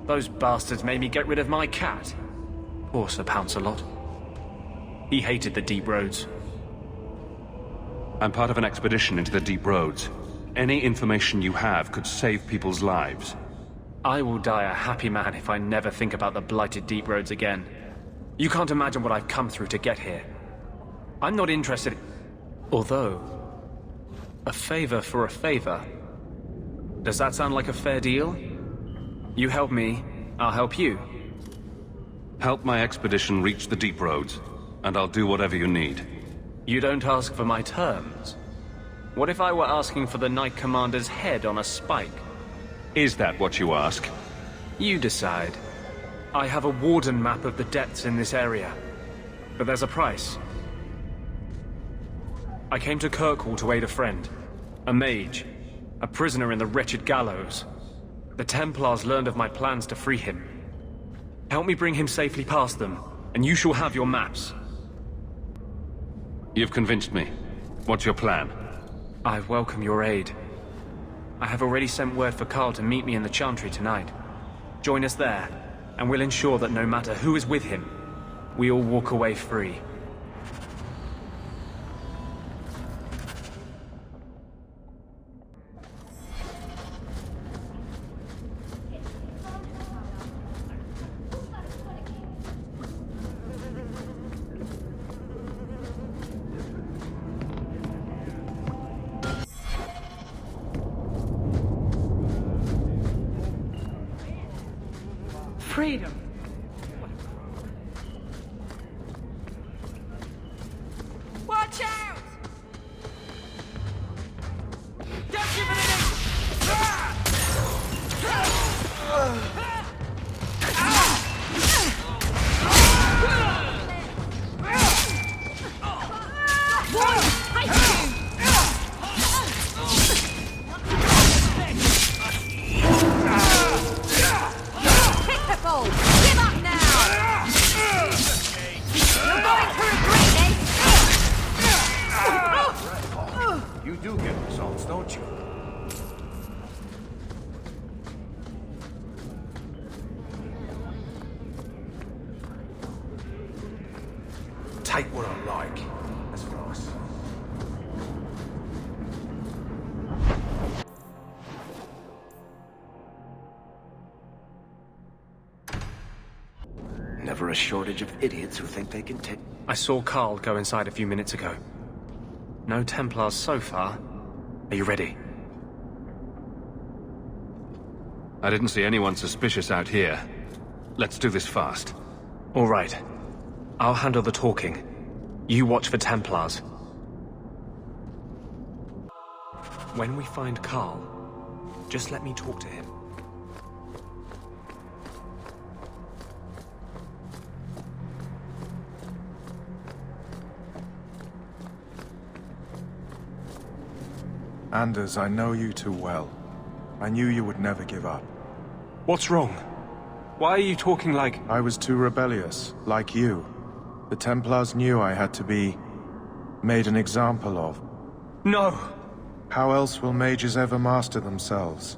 Those bastards made me get rid of my cat. Poor Sir Pouncelot. He hated the deep roads. I'm part of an expedition into the deep roads. Any information you have could save people's lives. I will die a happy man if I never think about the blighted deep roads again. You can't imagine what I've come through to get here. I'm not interested... Although... a favor for a favor. Does that sound like a fair deal? You help me, I'll help you. Help my expedition reach the deep roads, and I'll do whatever you need. You don't ask for my terms. What if I were asking for the Knight Commander's head on a spike? Is that what you ask? You decide. I have a warden map of the depths in this area, but there's a price. I came to Kirkwall to aid a friend, a mage, a prisoner in the wretched gallows. The Templars learned of my plans to free him. Help me bring him safely past them, and you shall have your maps. You've convinced me. What's your plan? I welcome your aid. I have already sent word for Carl to meet me in the Chantry tonight. Join us there, and we'll ensure that no matter who is with him, we all walk away free. Freedom. Watch out! Don't give it an Give up now! You're going to regret it! You do get results, don't you? Take what I like. That's nice. Never a shortage of idiots who think they can take... I saw Carl go inside a few minutes ago. No Templars so far. Are you ready? I didn't see anyone suspicious out here. Let's do this fast. All right. I'll handle the talking. You watch for Templars. When we find Carl, just let me talk to him. Anders, I know you too well. I knew you would never give up. What's wrong? Why are you talking like... I was too rebellious, like you. The Templars knew I had to be... made an example of. No! How else will mages ever master themselves?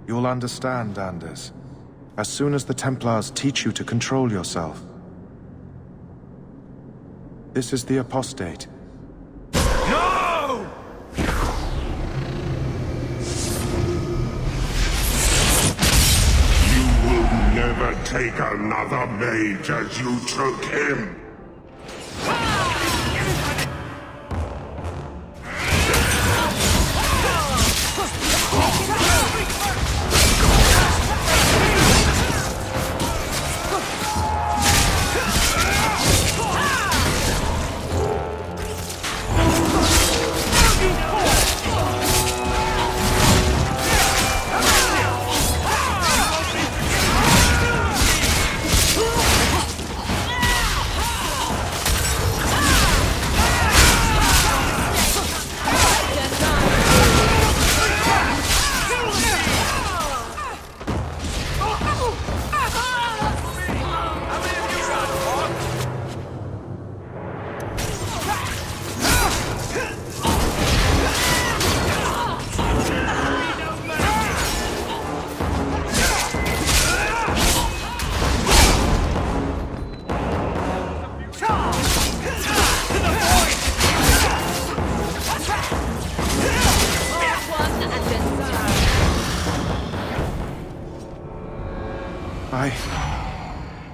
You'll understand, Anders. As soon as the Templars teach you to control yourself. This is the apostate. No! Never take another mage as you took him.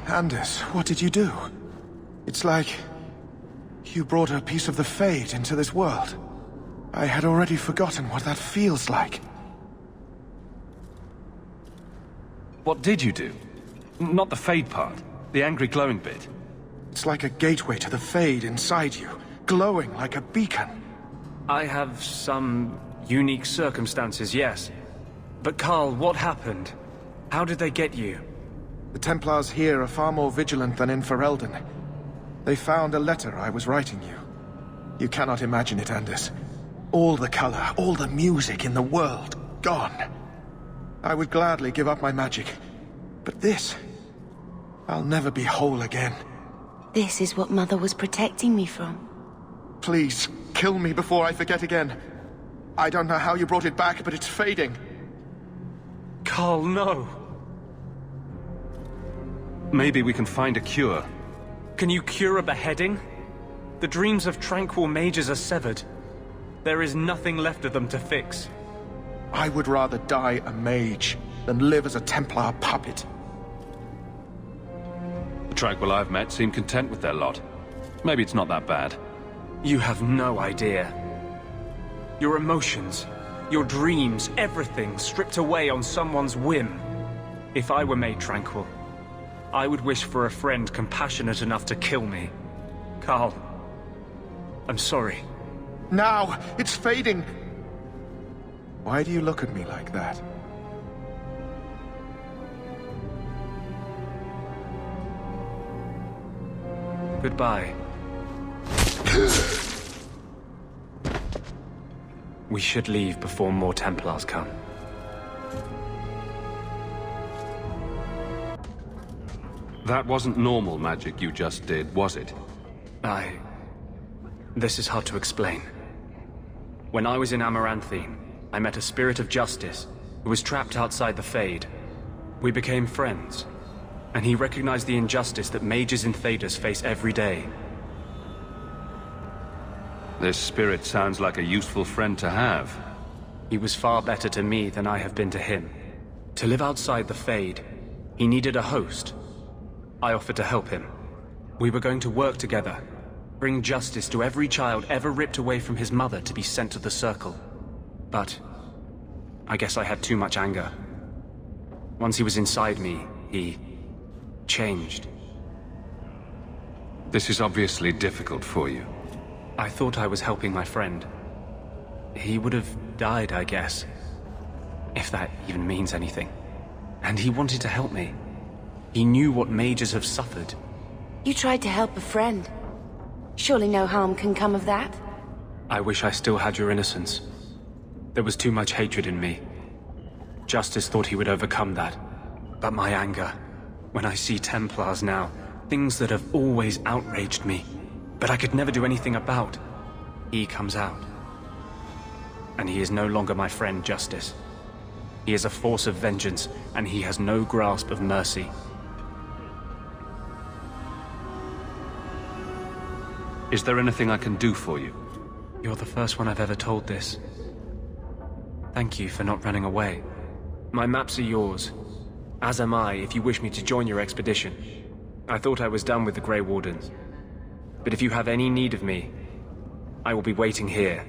Anders, what did you do? It's like... you brought a piece of the Fade into this world. I had already forgotten what that feels like. What did you do? Not the Fade part. The angry glowing bit. It's like a gateway to the Fade inside you, glowing like a beacon. I have some unique circumstances, yes. But Carl, what happened? How did they get you? The Templars here are far more vigilant than in Ferelden. They found a letter I was writing you. You cannot imagine it, Anders. All the color, all the music in the world, gone. I would gladly give up my magic. But this... I'll never be whole again. This is what Mother was protecting me from. Please, kill me before I forget again. I don't know how you brought it back, but it's fading. Carl, no! Maybe we can find a cure. Can you cure a beheading? The dreams of tranquil mages are severed. There is nothing left of them to fix. I would rather die a mage than live as a Templar puppet. The Tranquil I've met seem content with their lot. Maybe it's not that bad. You have no idea. Your emotions, your dreams, everything stripped away on someone's whim. If I were made tranquil, I would wish for a friend compassionate enough to kill me. Carl, I'm sorry. Now! It's fading! Why do you look at me like that? Goodbye. We should leave before more Templars come. That wasn't normal magic you just did, was it? This is hard to explain. When I was in Amaranthine, I met a spirit of justice who was trapped outside the Fade. We became friends, and he recognized the injustice that mages in Thedas face every day. This spirit sounds like a useful friend to have. He was far better to me than I have been to him. To live outside the Fade, he needed a host. I offered to help him. We were going to work together, bring justice to every child ever ripped away from his mother to be sent to the Circle. But I guess I had too much anger. Once he was inside me, he changed. This is obviously difficult for you. I thought I was helping my friend. He would have died, I guess. If that even means anything. And he wanted to help me. He knew what mages have suffered. You tried to help a friend. Surely no harm can come of that? I wish I still had your innocence. There was too much hatred in me. Justice thought he would overcome that. But my anger, when I see Templars now, things that have always outraged me, but I could never do anything about, he comes out. And he is no longer my friend, Justice. He is a force of vengeance, and he has no grasp of mercy. Is there anything I can do for you? You're the first one I've ever told this. Thank you for not running away. My maps are yours. As am I, if you wish me to join your expedition. I thought I was done with the Grey Wardens. But if you have any need of me, I will be waiting here.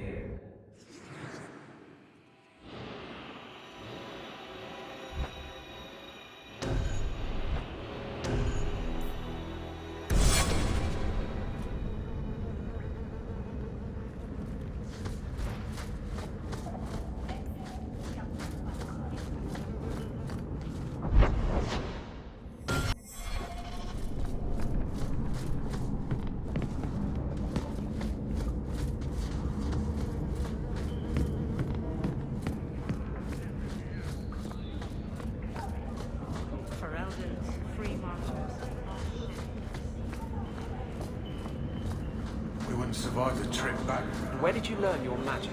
Survive the trip back. Where did you learn your magic?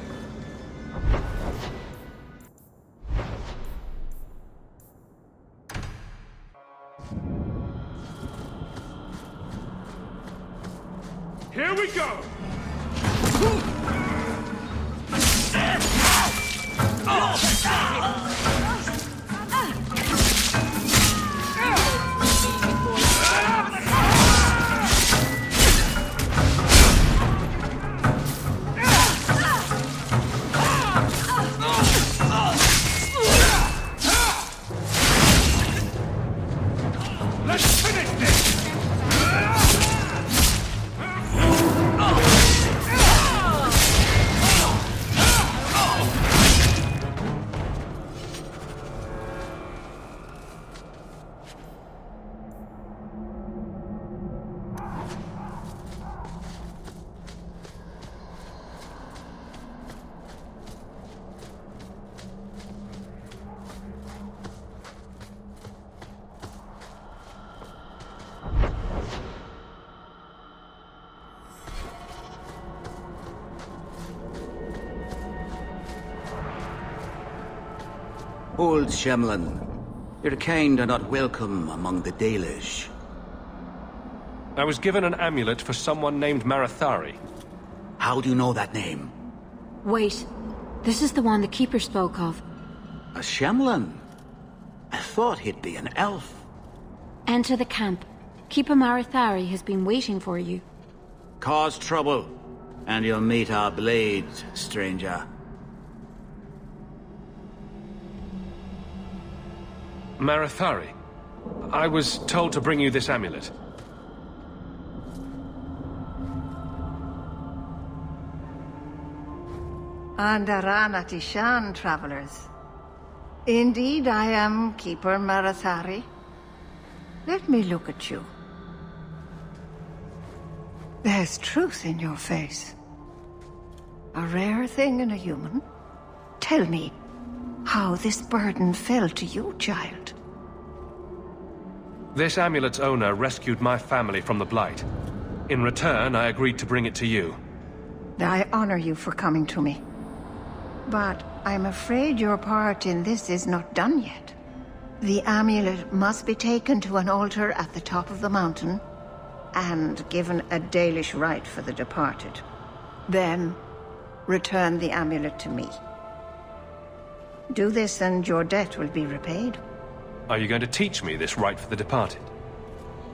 Here we go! Old Shemlin, your kind are not welcome among the Dalish. I was given an amulet for someone named Marathari. How do you know that name? Wait, this is the one the Keeper spoke of. A Shemlin? I thought he'd be an elf. Enter the camp. Keeper Marathari has been waiting for you. Cause trouble, and you'll meet our blades, stranger. Marathari? I was told to bring you this amulet. Andarana Tishan, travelers. Indeed, I am Keeper Marathari. Let me look at you. There's truth in your face. A rare thing in a human. Tell me how this burden fell to you, child. This amulet's owner rescued my family from the Blight. In return, I agreed to bring it to you. I honor you for coming to me. But I'm afraid your part in this is not done yet. The amulet must be taken to an altar at the top of the mountain and given a Dalish rite for the departed. Then, return the amulet to me. Do this and your debt will be repaid. Are you going to teach me this rite for the departed?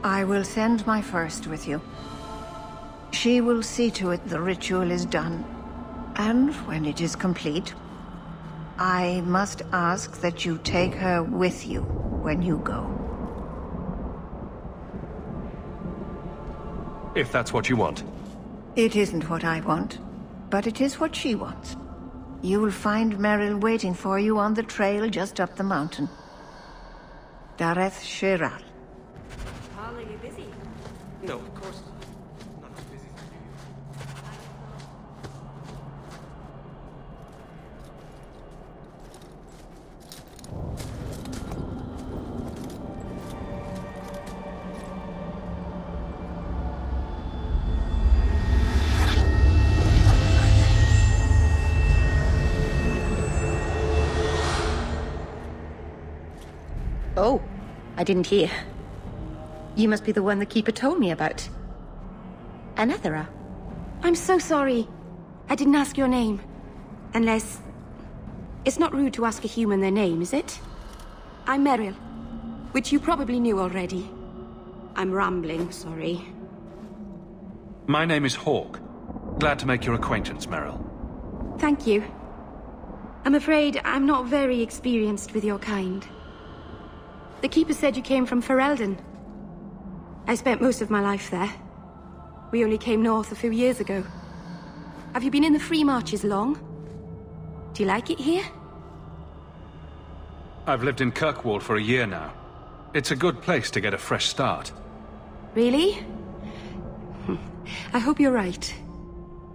I will send my first with you. She will see to it the ritual is done. And when it is complete, I must ask that you take her with you when you go. If that's what you want. It isn't what I want, but it is what she wants. You will find Merrill waiting for you on the trail just up the mountain. Dareth Shiral. Paul, are you busy? No, of course not as busy as Oh, I didn't hear. You must be the one the Keeper told me about. Anathera. I'm so sorry. I didn't ask your name. Unless... It's not rude to ask a human their name, is it? I'm Merrill, which you probably knew already. I'm rambling, sorry. My name is Hawke. Glad to make your acquaintance, Merrill. Thank you. I'm afraid I'm not very experienced with your kind. The Keeper said you came from Ferelden. I spent most of my life there. We only came north a few years ago. Have you been in the Free Marches long? Do you like it here? I've lived in Kirkwall for a year now. It's a good place to get a fresh start. Really? I hope you're right.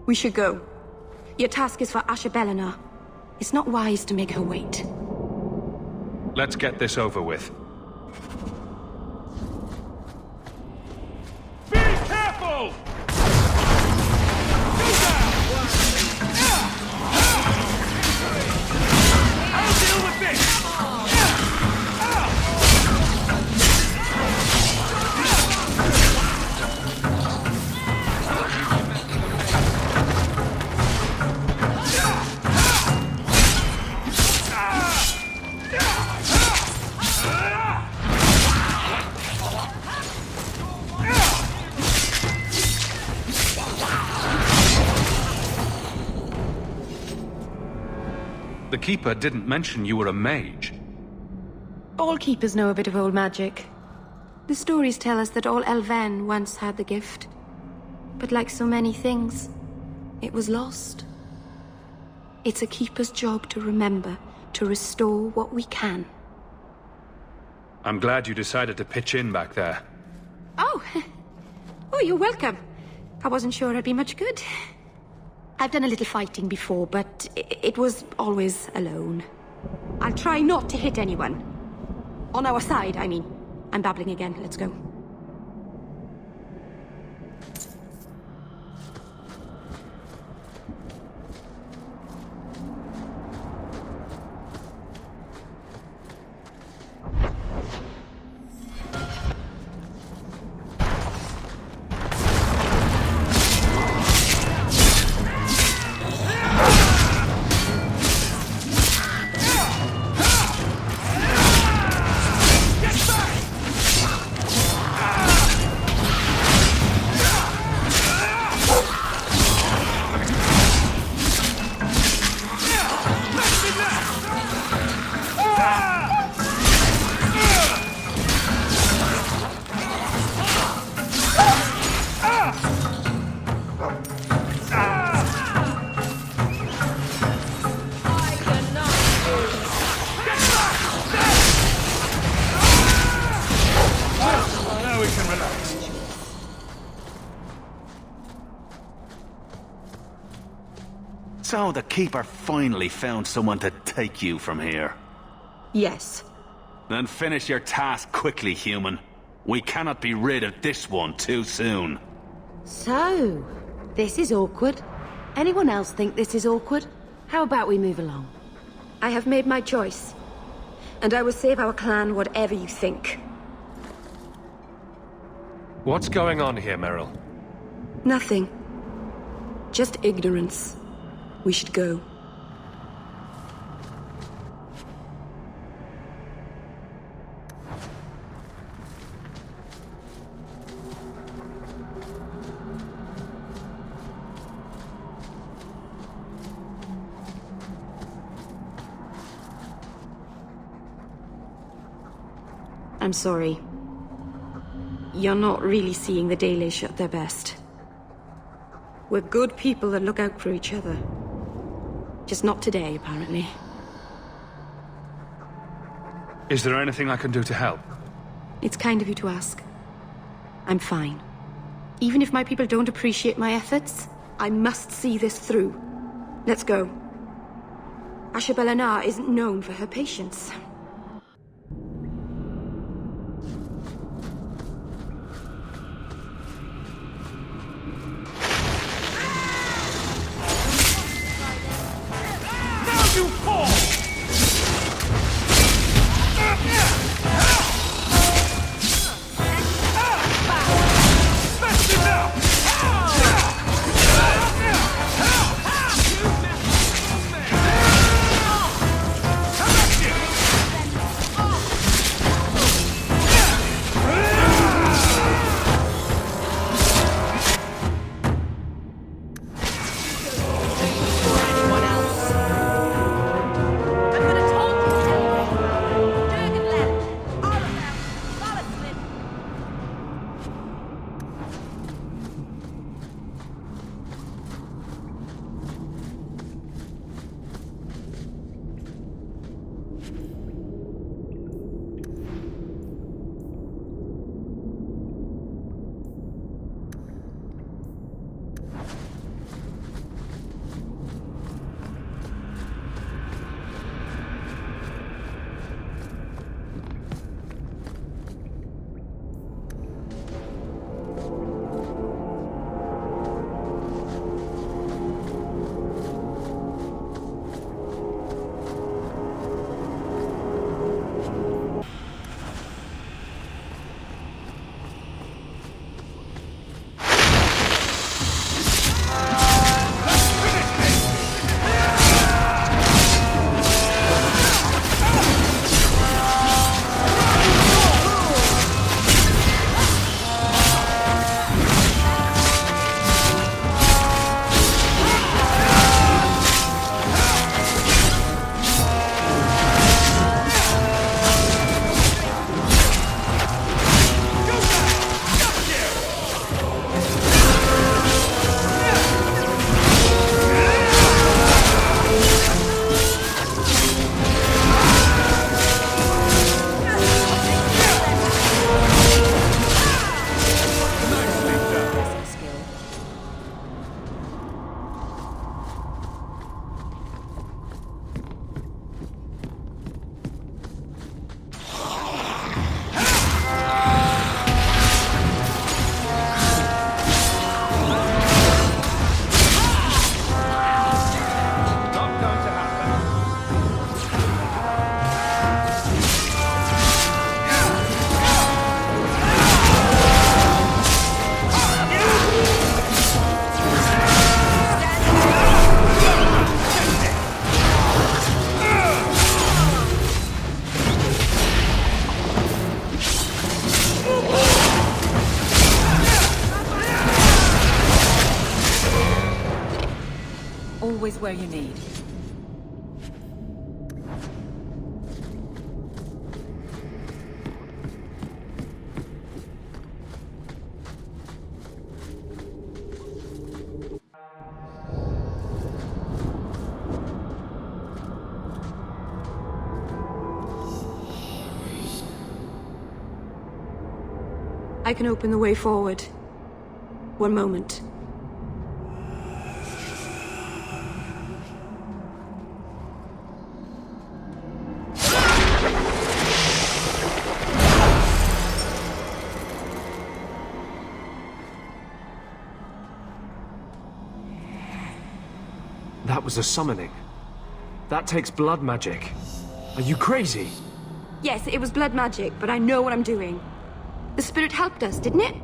We should go. Your task is for Asha Bellinar. It's not wise to make her wait. Let's get this over with. Be careful! I'll deal with this! The Keeper didn't mention you were a mage. All Keepers know a bit of old magic. The stories tell us that all Elven once had the gift. But like so many things, it was lost. It's a Keeper's job to remember, to restore what we can. I'm glad you decided to pitch in back there. Oh! Oh, you're welcome. I wasn't sure I'd be much good. I've done a little fighting before, but it was always alone. I'll try not to hit anyone. On our side, I mean. I'm babbling again. Let's go. So the Keeper finally found someone to take you from here. Yes. Then finish your task quickly, human. We cannot be rid of this one too soon. So, this is awkward. Anyone else think this is awkward? How about we move along? I have made my choice. And I will save our clan whatever you think. What's going on here, Meryl? Nothing. Just ignorance. We should go. I'm sorry. You're not really seeing the Dalish at their best. We're good people that look out for each other. Just not today, apparently. Is there anything I can do to help? It's kind of you to ask. I'm fine. Even if my people don't appreciate my efforts, I must see this through. Let's go. Ashabelanar isn't known for her patience. Always where you need. I can open the way forward. One moment. That was a summoning. That takes blood magic. Are you crazy? Yes, it was blood magic, but I know what I'm doing. The spirit helped us, didn't it?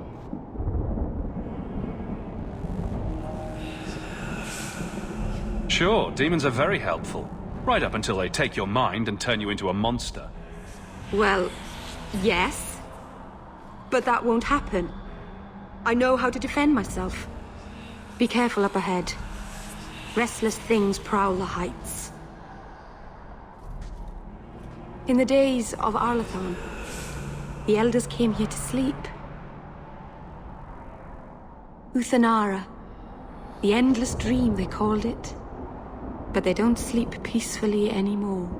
Sure, demons are very helpful. Right up until they take your mind and turn you into a monster. Well, yes. But that won't happen. I know how to defend myself. Be careful up ahead. Restless things prowl the heights. In the days of Arlathon, the elders came here to sleep. Uthanara, the endless dream they called it. But they don't sleep peacefully anymore.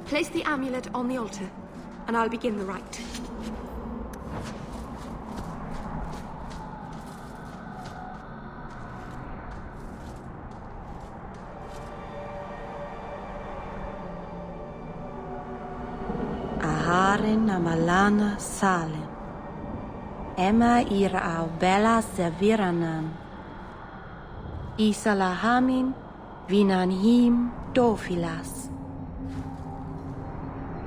Place the amulet on the altar, and I'll begin the rite. Aharin amalana salen. Emma ira au bella zaviranan. Isalahamin vinanhim dofilas.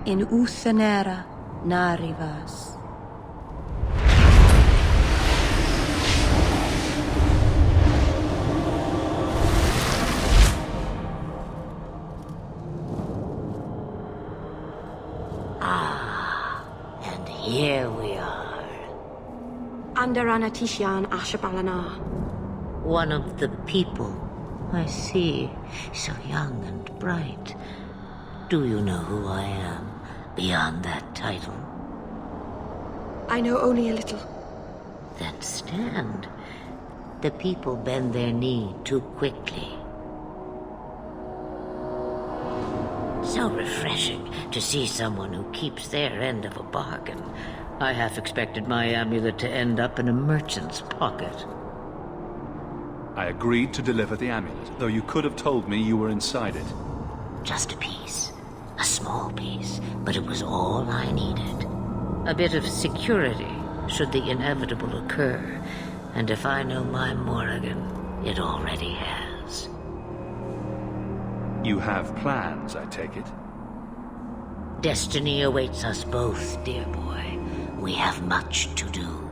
In Uthanara narivas. And here we are. Under Anatishan Ashabalana. One of the people. I see. So young and bright. Do you know who I am? Beyond that title? I know only a little. Then stand. The people bend their knee too quickly. So refreshing to see someone who keeps their end of a bargain. I half expected my amulet to end up in a merchant's pocket. I agreed to deliver the amulet, though you could have told me you were inside it. Just a piece. A small piece, but it was all I needed. A bit of security, should the inevitable occur. And if I know my Morrigan, it already has. You have plans, I take it? Destiny awaits us both, dear boy. We have much to do.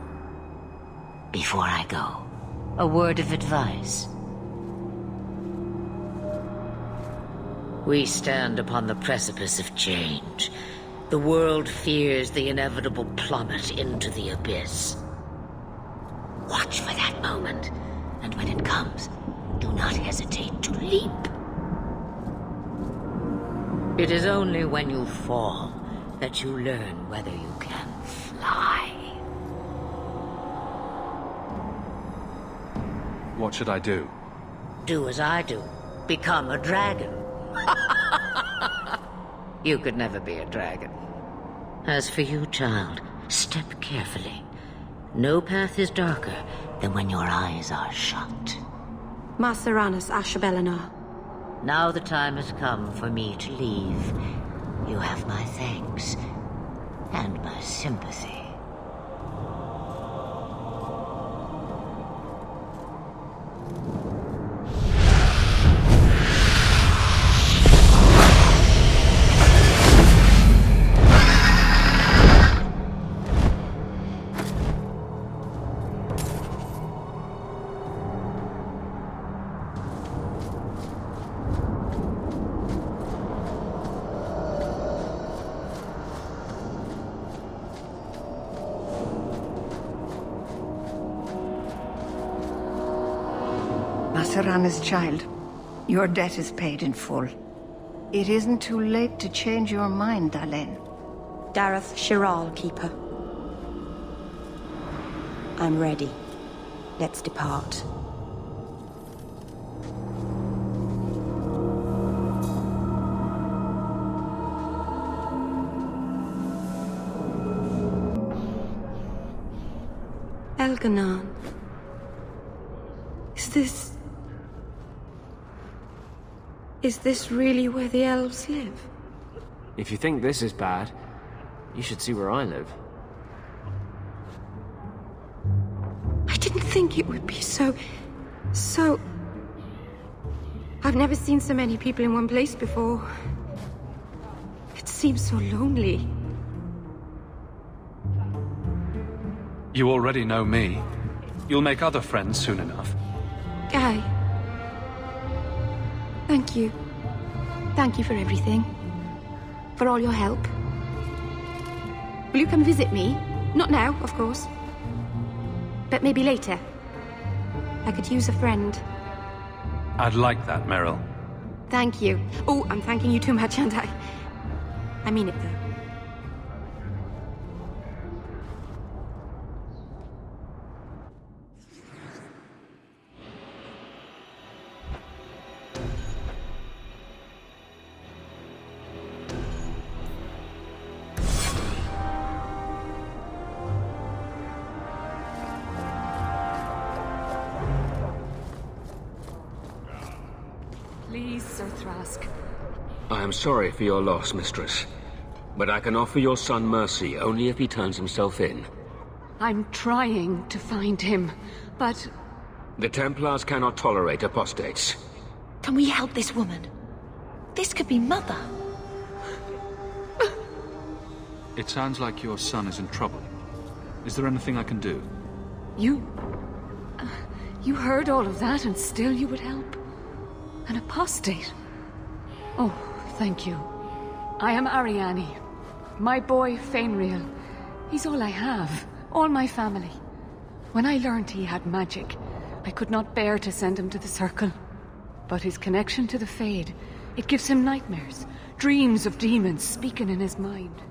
Before I go, a word of advice. We stand upon the precipice of change. The world fears the inevitable plummet into the abyss. Watch for that moment, and when it comes, do not hesitate to leap. It is only when you fall that you learn whether you can fly. What should I do? Do as I do. Become a dragon. You could never be a dragon. As for you, child, step carefully. No path is darker than when your eyes are shut. Maceranus Ashabelana. Now the time has come for me to leave. You have my thanks. and my sympathy. Serana's child, your debt is paid in full. It isn't too late to change your mind, Dalen. Dareth Shiral, Keeper. I'm ready. Let's depart. Elganon. Is this really where the elves live? If you think this is bad, you should see where I live. I didn't think it would be so... I've never seen so many people in one place before. It seems so lonely. You already know me. You'll make other friends soon enough. Guy. Thank you. Thank you for everything. For all your help. Will you come visit me? Not now, of course. But maybe later. I could use a friend. I'd like that, Meryl. Thank you. Oh, I'm thanking you too much, aren't I? I mean it, though. Please, Sir Thrask. I am sorry for your loss, Mistress. But I can offer your son mercy only if he turns himself in. I'm trying to find him, but... The Templars cannot tolerate apostates. Can we help this woman? This could be Mother. It sounds like your son is in trouble. Is there anything I can do? You heard all of that and still you would help? An apostate? Oh, thank you. I am Ariane. My boy, Fainriel. He's all I have. All my family. When I learned he had magic, I could not bear to send him to the Circle. But his connection to the Fade, it gives him nightmares. Dreams of demons speaking in his mind.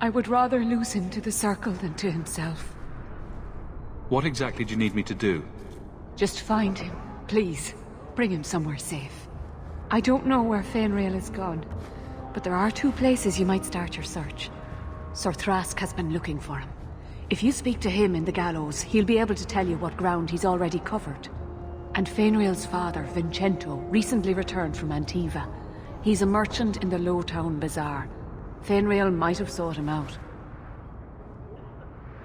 I would rather lose him to the Circle than to himself. What exactly do you need me to do? Just find him, please. Bring him somewhere safe. I don't know where Fainriel is gone, but there are 2 places you might start your search. Sir Thrask has been looking for him. If you speak to him in the gallows, he'll be able to tell you what ground he's already covered. And Fainriel's father, Vincento, recently returned from Antiva. He's a merchant in the Lowtown Bazaar. Fainriel might have sought him out.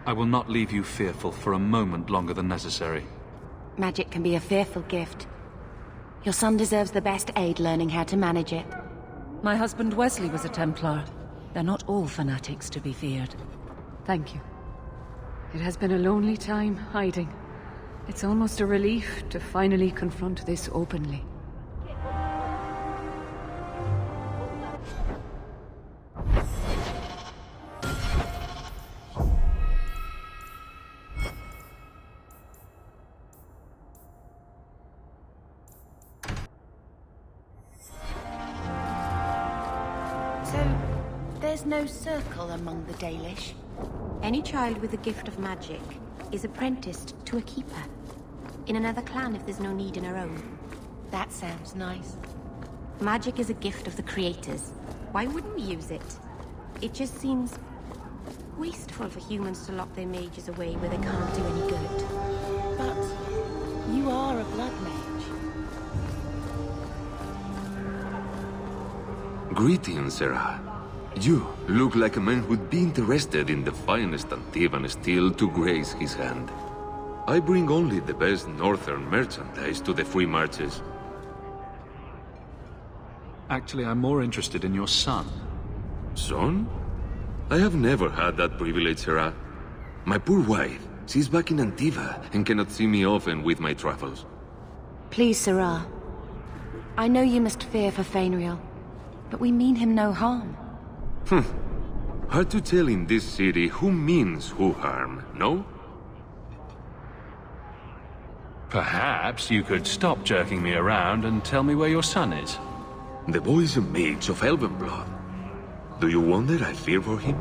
I will not leave you fearful for a moment longer than necessary. Magic can be a fearful gift. Your son deserves the best aid learning how to manage it. My husband Wesley was a Templar. They're not all fanatics to be feared. Thank you. It has been a lonely time hiding. It's almost a relief to finally confront this openly. There's no circle among the Dalish. Any child with a gift of magic is apprenticed to a keeper. In another clan if there's no need in our own. That sounds nice. Magic is a gift of the creators. Why wouldn't we use it? It just seems wasteful for humans to lock their mages away where they can't do any good. But you are a blood mage. Greetings, Sarah. You look like a man who'd be interested in the finest Antivan steel to grace his hand. I bring only the best northern merchandise to the free marches. Actually, I'm more interested in your son. Son? I have never had that privilege, Sarah. My poor wife, she's back in Antiva and cannot see me often with my travels. Please, Sarah. I know you must fear for Fainriel, but we mean him no harm. Hard to tell in this city who means who harm, no? Perhaps you could stop jerking me around and tell me where your son is. The boy is a mage of elven blood. Do you wonder I fear for him?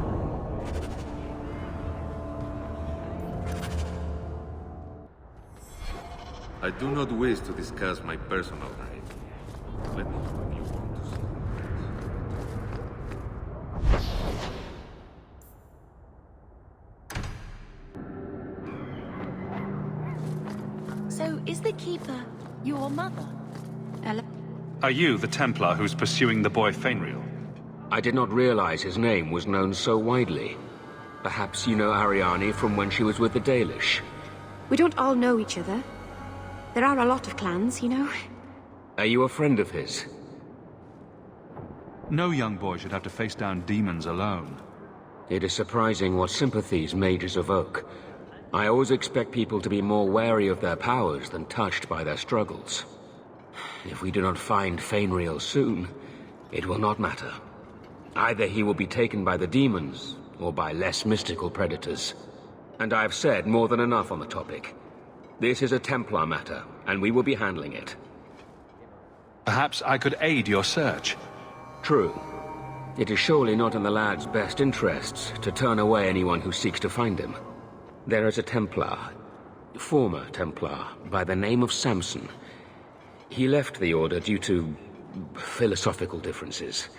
I do not wish to discuss my personal life. Let me know if you want to see. So, is the Keeper your mother? Ella? Are you the Templar who's pursuing the boy Fainriel? I did not realize his name was known so widely. Perhaps you know Ariane from when she was with the Dalish. We don't all know each other. There are a lot of clans, you know. Are you a friend of his? No young boy should have to face down demons alone. It is surprising what sympathies mages evoke. I always expect people to be more wary of their powers than touched by their struggles. If we do not find Fainriel soon, it will not matter. Either he will be taken by the demons, or by less mystical predators. And I have said more than enough on the topic. This is a Templar matter, and we will be handling it. Perhaps I could aid your search. True. It is surely not in the lad's best interests to turn away anyone who seeks to find him. There is a Templar, former Templar, by the name of Samson. He left the Order due to philosophical differences.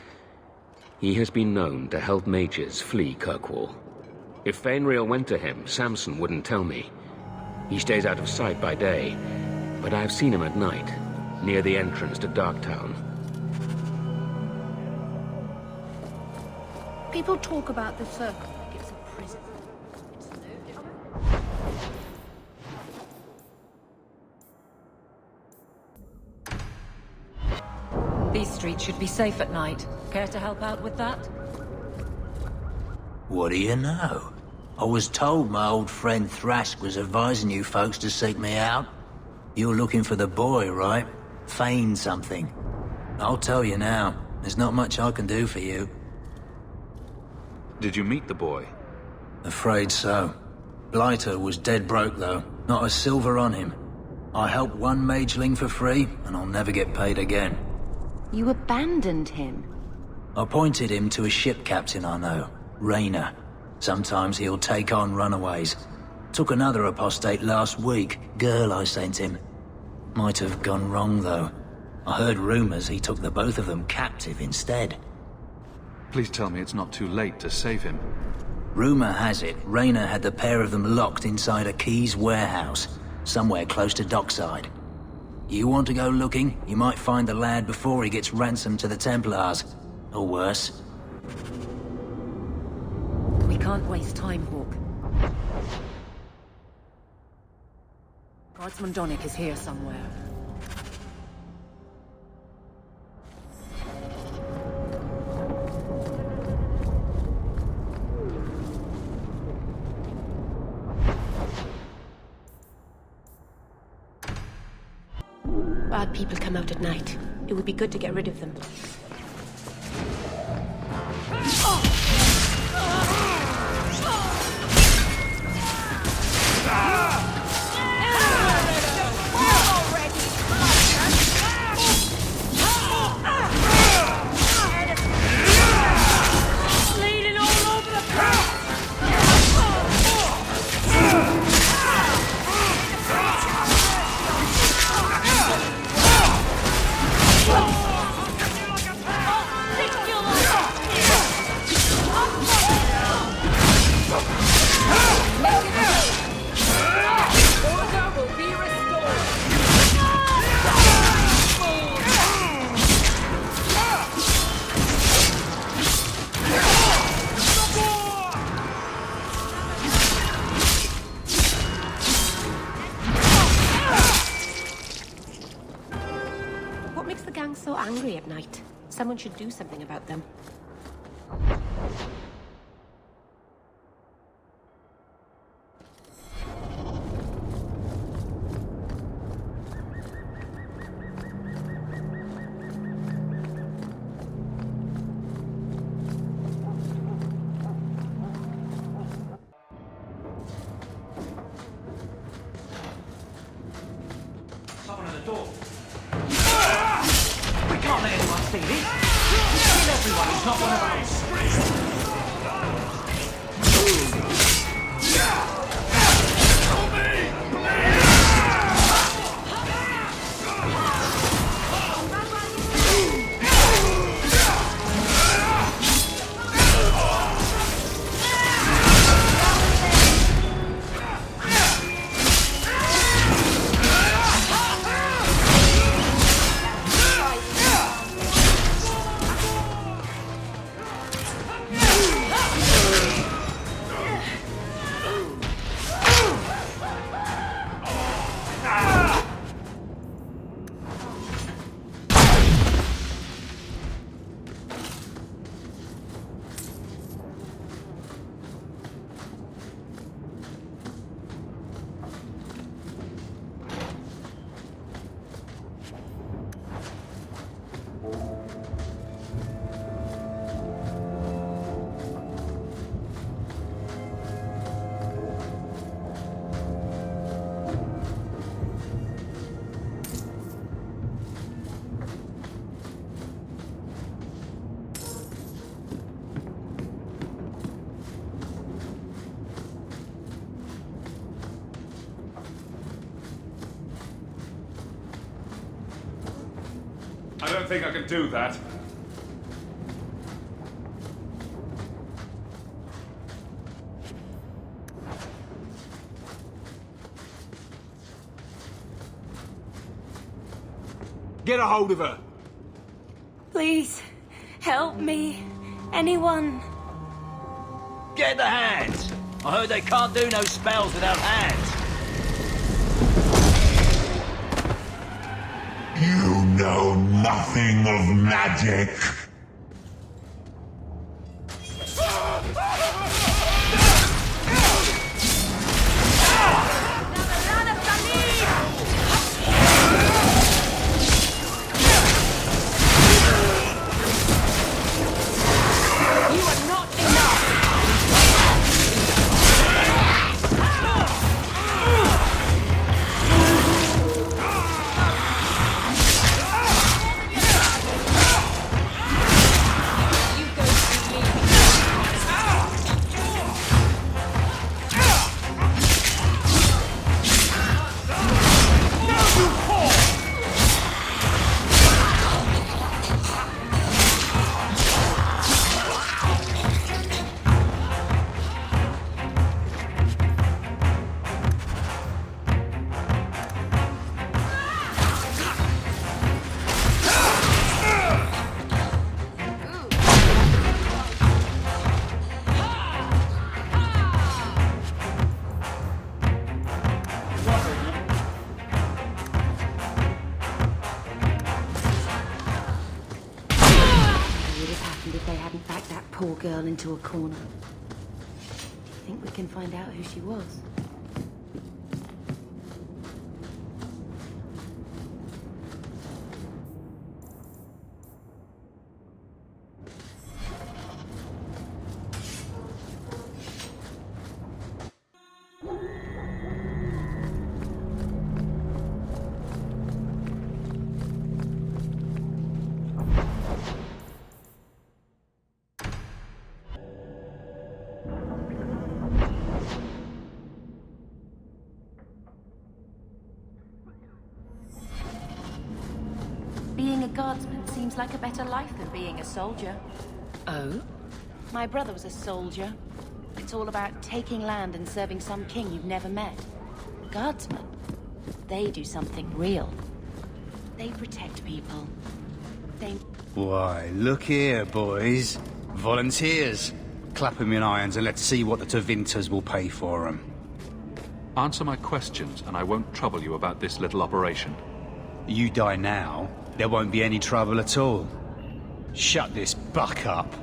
He has been known to help mages flee Kirkwall. If Fainriel went to him, Samson wouldn't tell me. He stays out of sight by day, but I have seen him at night, near the entrance to Darktown. People talk about the Circle like it's a prison. It's no different. These streets should be safe at night. Care to help out with that? What do you know? I was told my old friend Thrask was advising you folks to seek me out. You're looking for the boy, right? Feign something. I'll tell you now, there's not much I can do for you. Did you meet the boy? Afraid so. Blighter was dead broke, though. Not a silver on him. I helped one mageling for free, and I'll never get paid again. You abandoned him? I pointed him to a ship captain I know, Rayner. Sometimes he'll take on runaways. Took another apostate last week, girl I sent him. Might have gone wrong, though. I heard rumors he took the both of them captive instead. Please tell me it's not too late to save him. Rumor has it, Rayner had the pair of them locked inside a Keys warehouse, somewhere close to dockside. You want to go looking, you might find the lad before he gets ransomed to the Templars. Or worse. We can't waste time, Hawke. Guardsman Donnick is here somewhere. Bad people come out at night. It would be good to get rid of them. Bleeding all over the place! gangs so angry at night? Someone should do something about them. Someone at the door. We can't let anyone see this. Kill everyone who's not one of us. I don't think I can do that. Get a hold of her. Please, help me. Anyone. Get the hands! I heard they can't do no spells without hands. You know nothing of magic. Poor girl into a corner. Do you think we can find out who she was? Being a guardsman seems like a better life than being a soldier. Oh? My brother was a soldier. It's all about taking land and serving some king you've never met. Guardsmen, they do something real. They protect people. They... Why, look here, boys. Volunteers. Clap 'em in irons and let's see what the Tevinters will pay for 'em. Answer my questions, and I won't trouble you about this little operation. You die now, There won't be any trouble at all. Shut this buck up.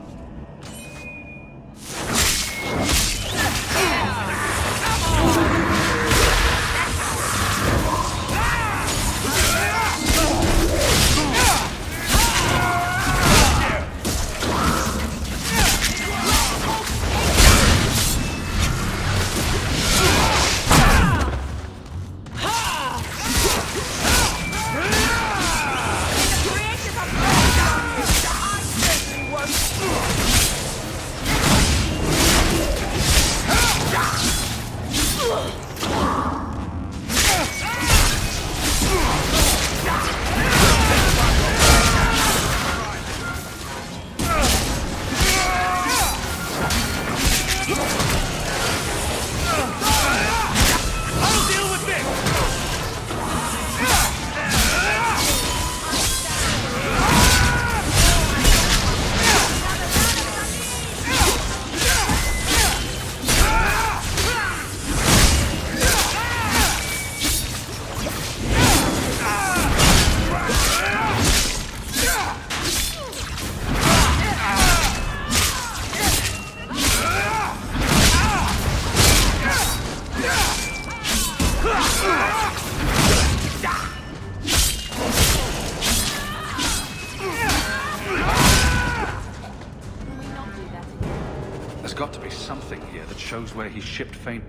There's got to be something here that shows where he shipped Fane.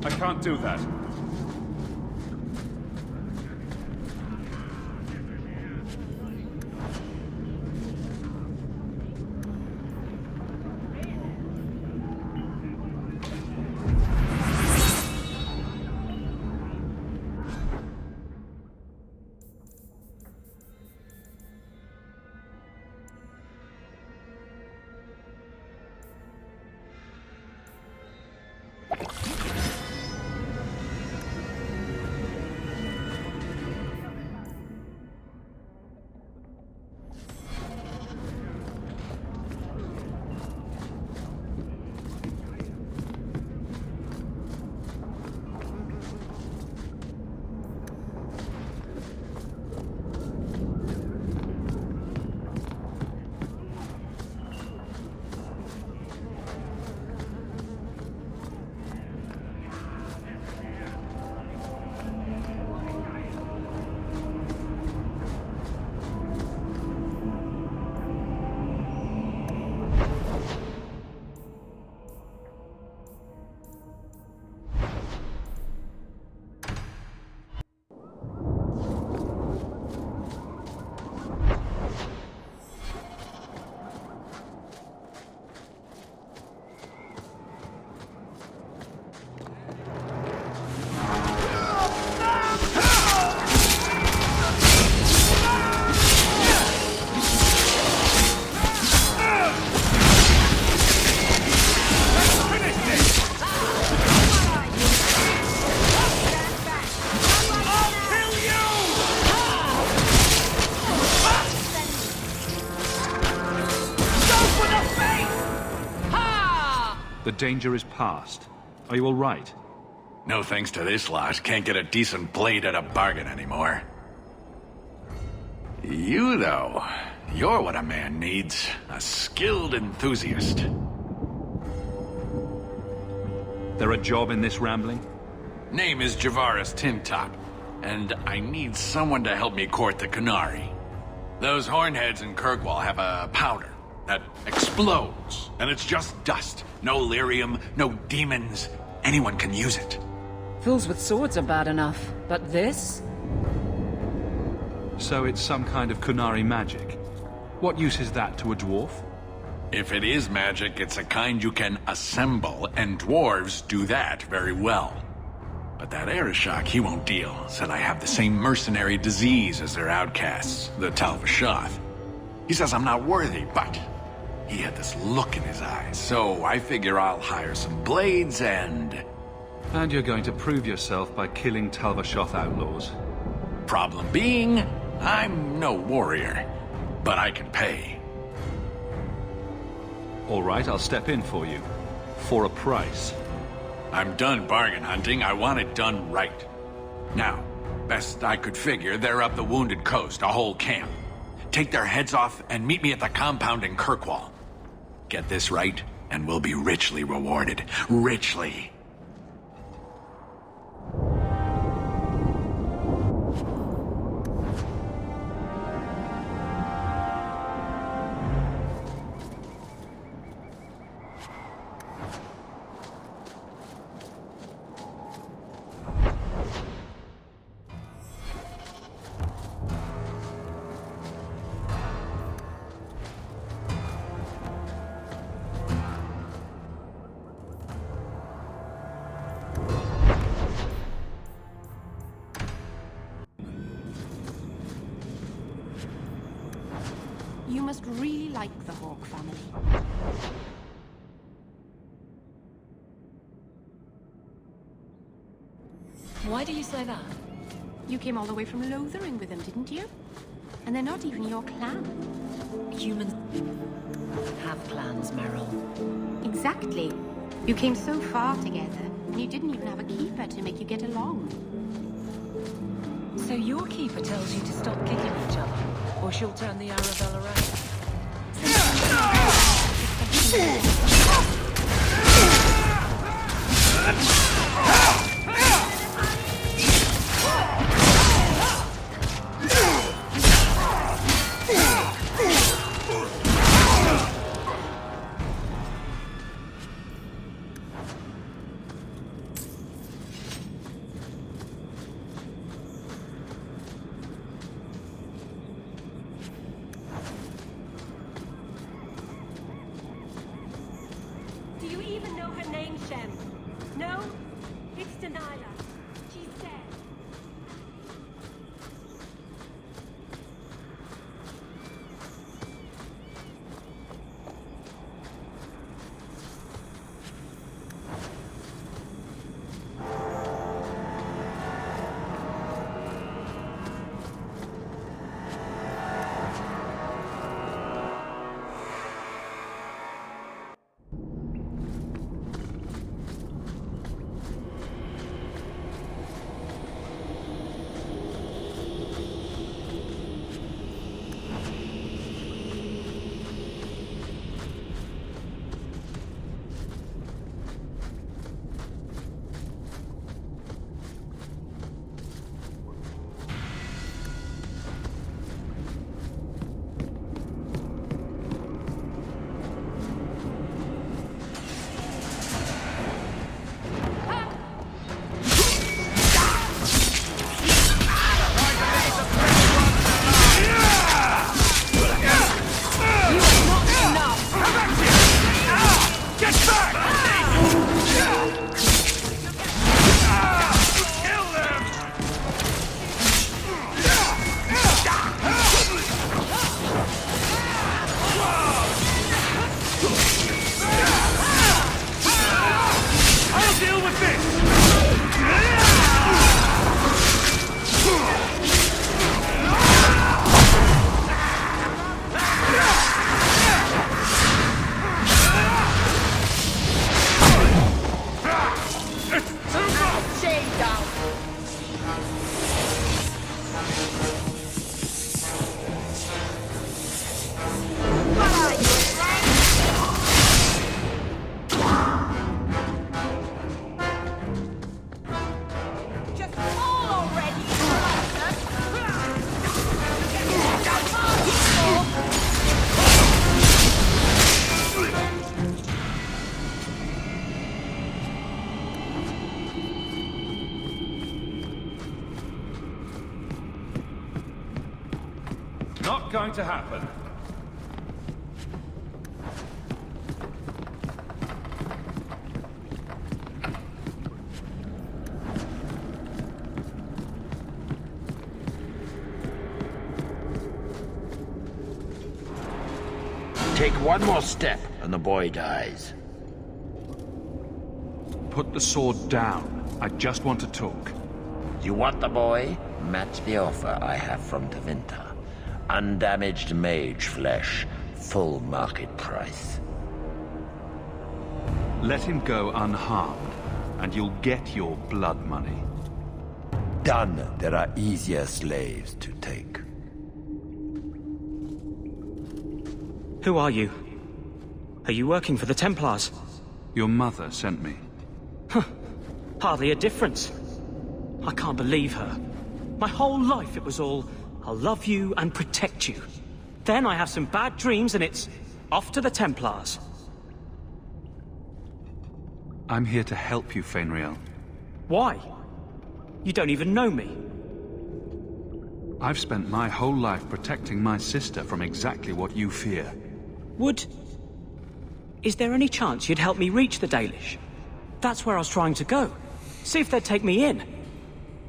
I can't do that. The danger is past. Are you all right? No thanks to this lot, can't get a decent blade at a bargain anymore. You, though, you're what a man needs. A skilled enthusiast. There a job in this rambling? Name is Javaris Tintop, and I need someone to help me court the Qunari. Those hornheads in Kirkwall have a powder that explodes, and it's just dust. No lyrium, no demons. Anyone can use it. Fools with swords are bad enough, but this? So it's some kind of Qunari magic. What use is that to a dwarf? If it is magic, it's a kind you can assemble, and dwarves do that very well. But that Arishok, he won't deal. Said I have the same mercenary disease as their outcasts, the Talvashoth. He says I'm not worthy, but he had this look in his eyes. So I figure I'll hire some blades and... And you're going to prove yourself by killing Talvashoth outlaws. Problem being, I'm no warrior, but I can pay. All right, I'll step in for you. For a price. I'm done bargain hunting. I want it done right. Now, best I could figure, they're up the Wounded Coast, a whole camp. Take their heads off and meet me at the compound in Kirkwall. Get this right, and we'll be richly rewarded. Richly. You must really like the Hawke family. Why do you say that? You came all the way from Lothering with them, didn't you? And they're not even your clan. Humans have clans, Meryl. Exactly. You came so far together, and you didn't even have a keeper to make you get along. So your keeper tells you to stop kicking each other, or she'll turn the Arabelle around. Not going to happen. Take one more step and the boy dies. Put the sword down. I just want to talk. You want the boy? Match the offer I have from Tevinter. Undamaged mage flesh, full market price. Let him go unharmed, and you'll get your blood money. Done. There are easier slaves to take. Who are you? Are you working for the Templars? Your mother sent me. Huh. Hardly a difference. I can't believe her. My whole life it was all, I'll love you and protect you. Then I have some bad dreams and it's off to the Templars. I'm here to help you, Fenriel. Why? You don't even know me. I've spent my whole life protecting my sister from exactly what you fear. Is there any chance you'd help me reach the Dalish? That's where I was trying to go. See if they'd take me in.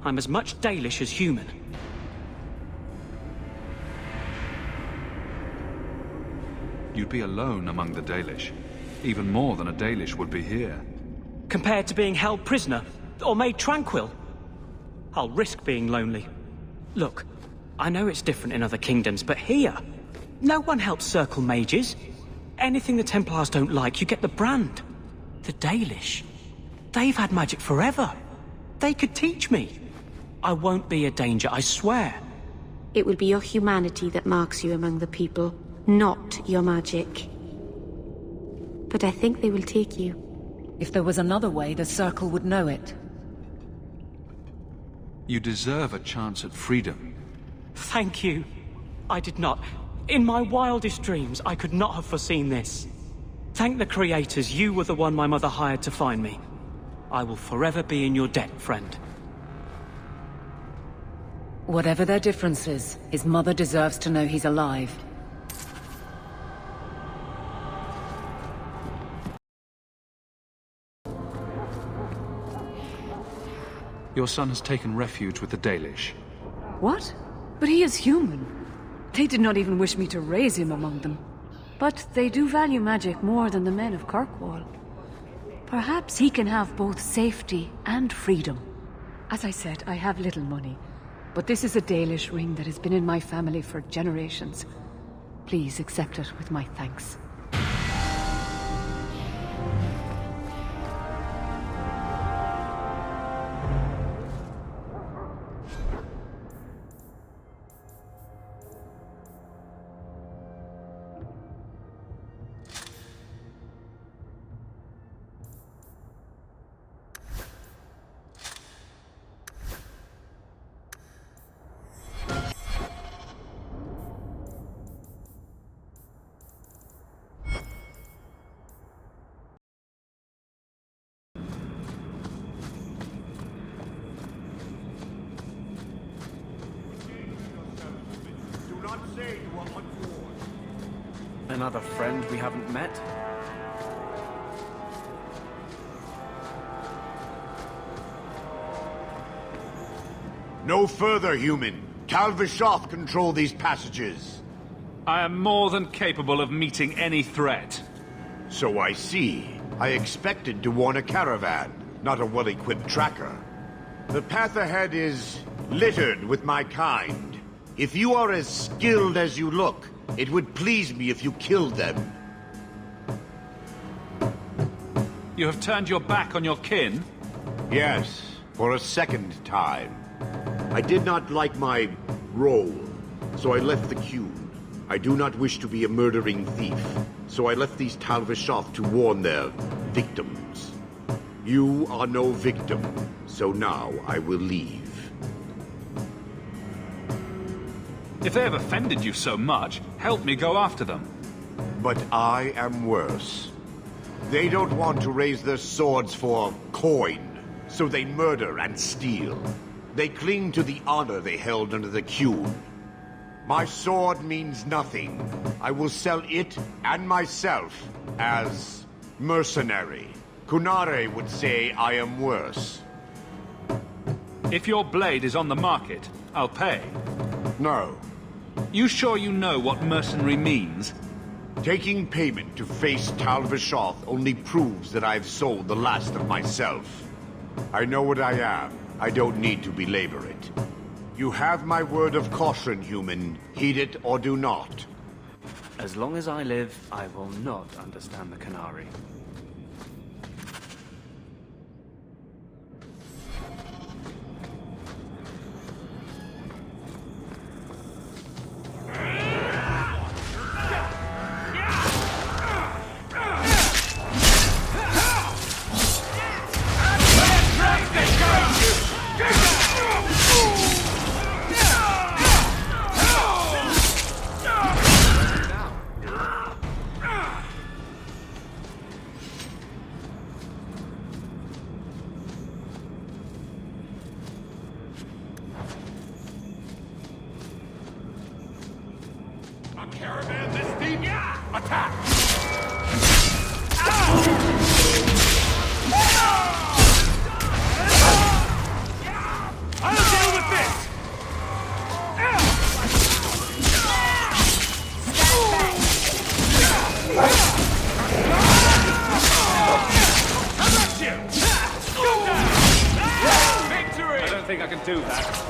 I'm as much Dalish as human. You'd be alone among the Dalish. Even more than a Dalish would be here. Compared to being held prisoner, or made tranquil, I'll risk being lonely. Look, I know it's different in other kingdoms, but here, no one helps circle mages. Anything the Templars don't like, you get the brand. The Dalish, they've had magic forever. They could teach me. I won't be a danger, I swear. It will be your humanity that marks you among the people, not your magic. But I think they will take you. If there was another way, the Circle would know it. You deserve a chance at freedom. Thank you. I did not. In my wildest dreams, I could not have foreseen this. Thank the creators, you were the one my mother hired to find me. I will forever be in your debt, friend. Whatever their differences, his mother deserves to know he's alive. Your son has taken refuge with the Dalish. What? But he is human. They did not even wish me to raise him among them. But they do value magic more than the men of Kirkwall. Perhaps he can have both safety and freedom. As I said, I have little money. But this is a Dalish ring that has been in my family for generations. Please accept it with my thanks. Another friend we haven't met? No further, human. Tal-Vishoth control these passages. I am more than capable of meeting any threat. So I see. I expected to warn a caravan, not a well-equipped tracker. The path ahead is littered with my kind. If you are as skilled as you look, it would please me if you killed them. You have turned your back on your kin? Yes, for a second time. I did not like my role, so I left the queue. I do not wish to be a murdering thief, so I left these Tal-Vishoth to warn their victims. You are no victim, so now I will leave. If they have offended you so much, help me go after them. But I am worse. They don't want to raise their swords for coin, so they murder and steal. They cling to the honor they held under the queue. My sword means nothing. I will sell it and myself as mercenary. Kunare would say I am worse. If your blade is on the market, I'll pay. No. You sure you know what mercenary means? Taking payment to face Tal-Vishoth only proves that I've sold the last of myself. I know what I am. I don't need to belabor it. You have my word of caution, human. Heed it or do not. As long as I live, I will not understand the Canary. Go down! Victory! I don't think I can do that.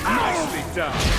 Nicely done.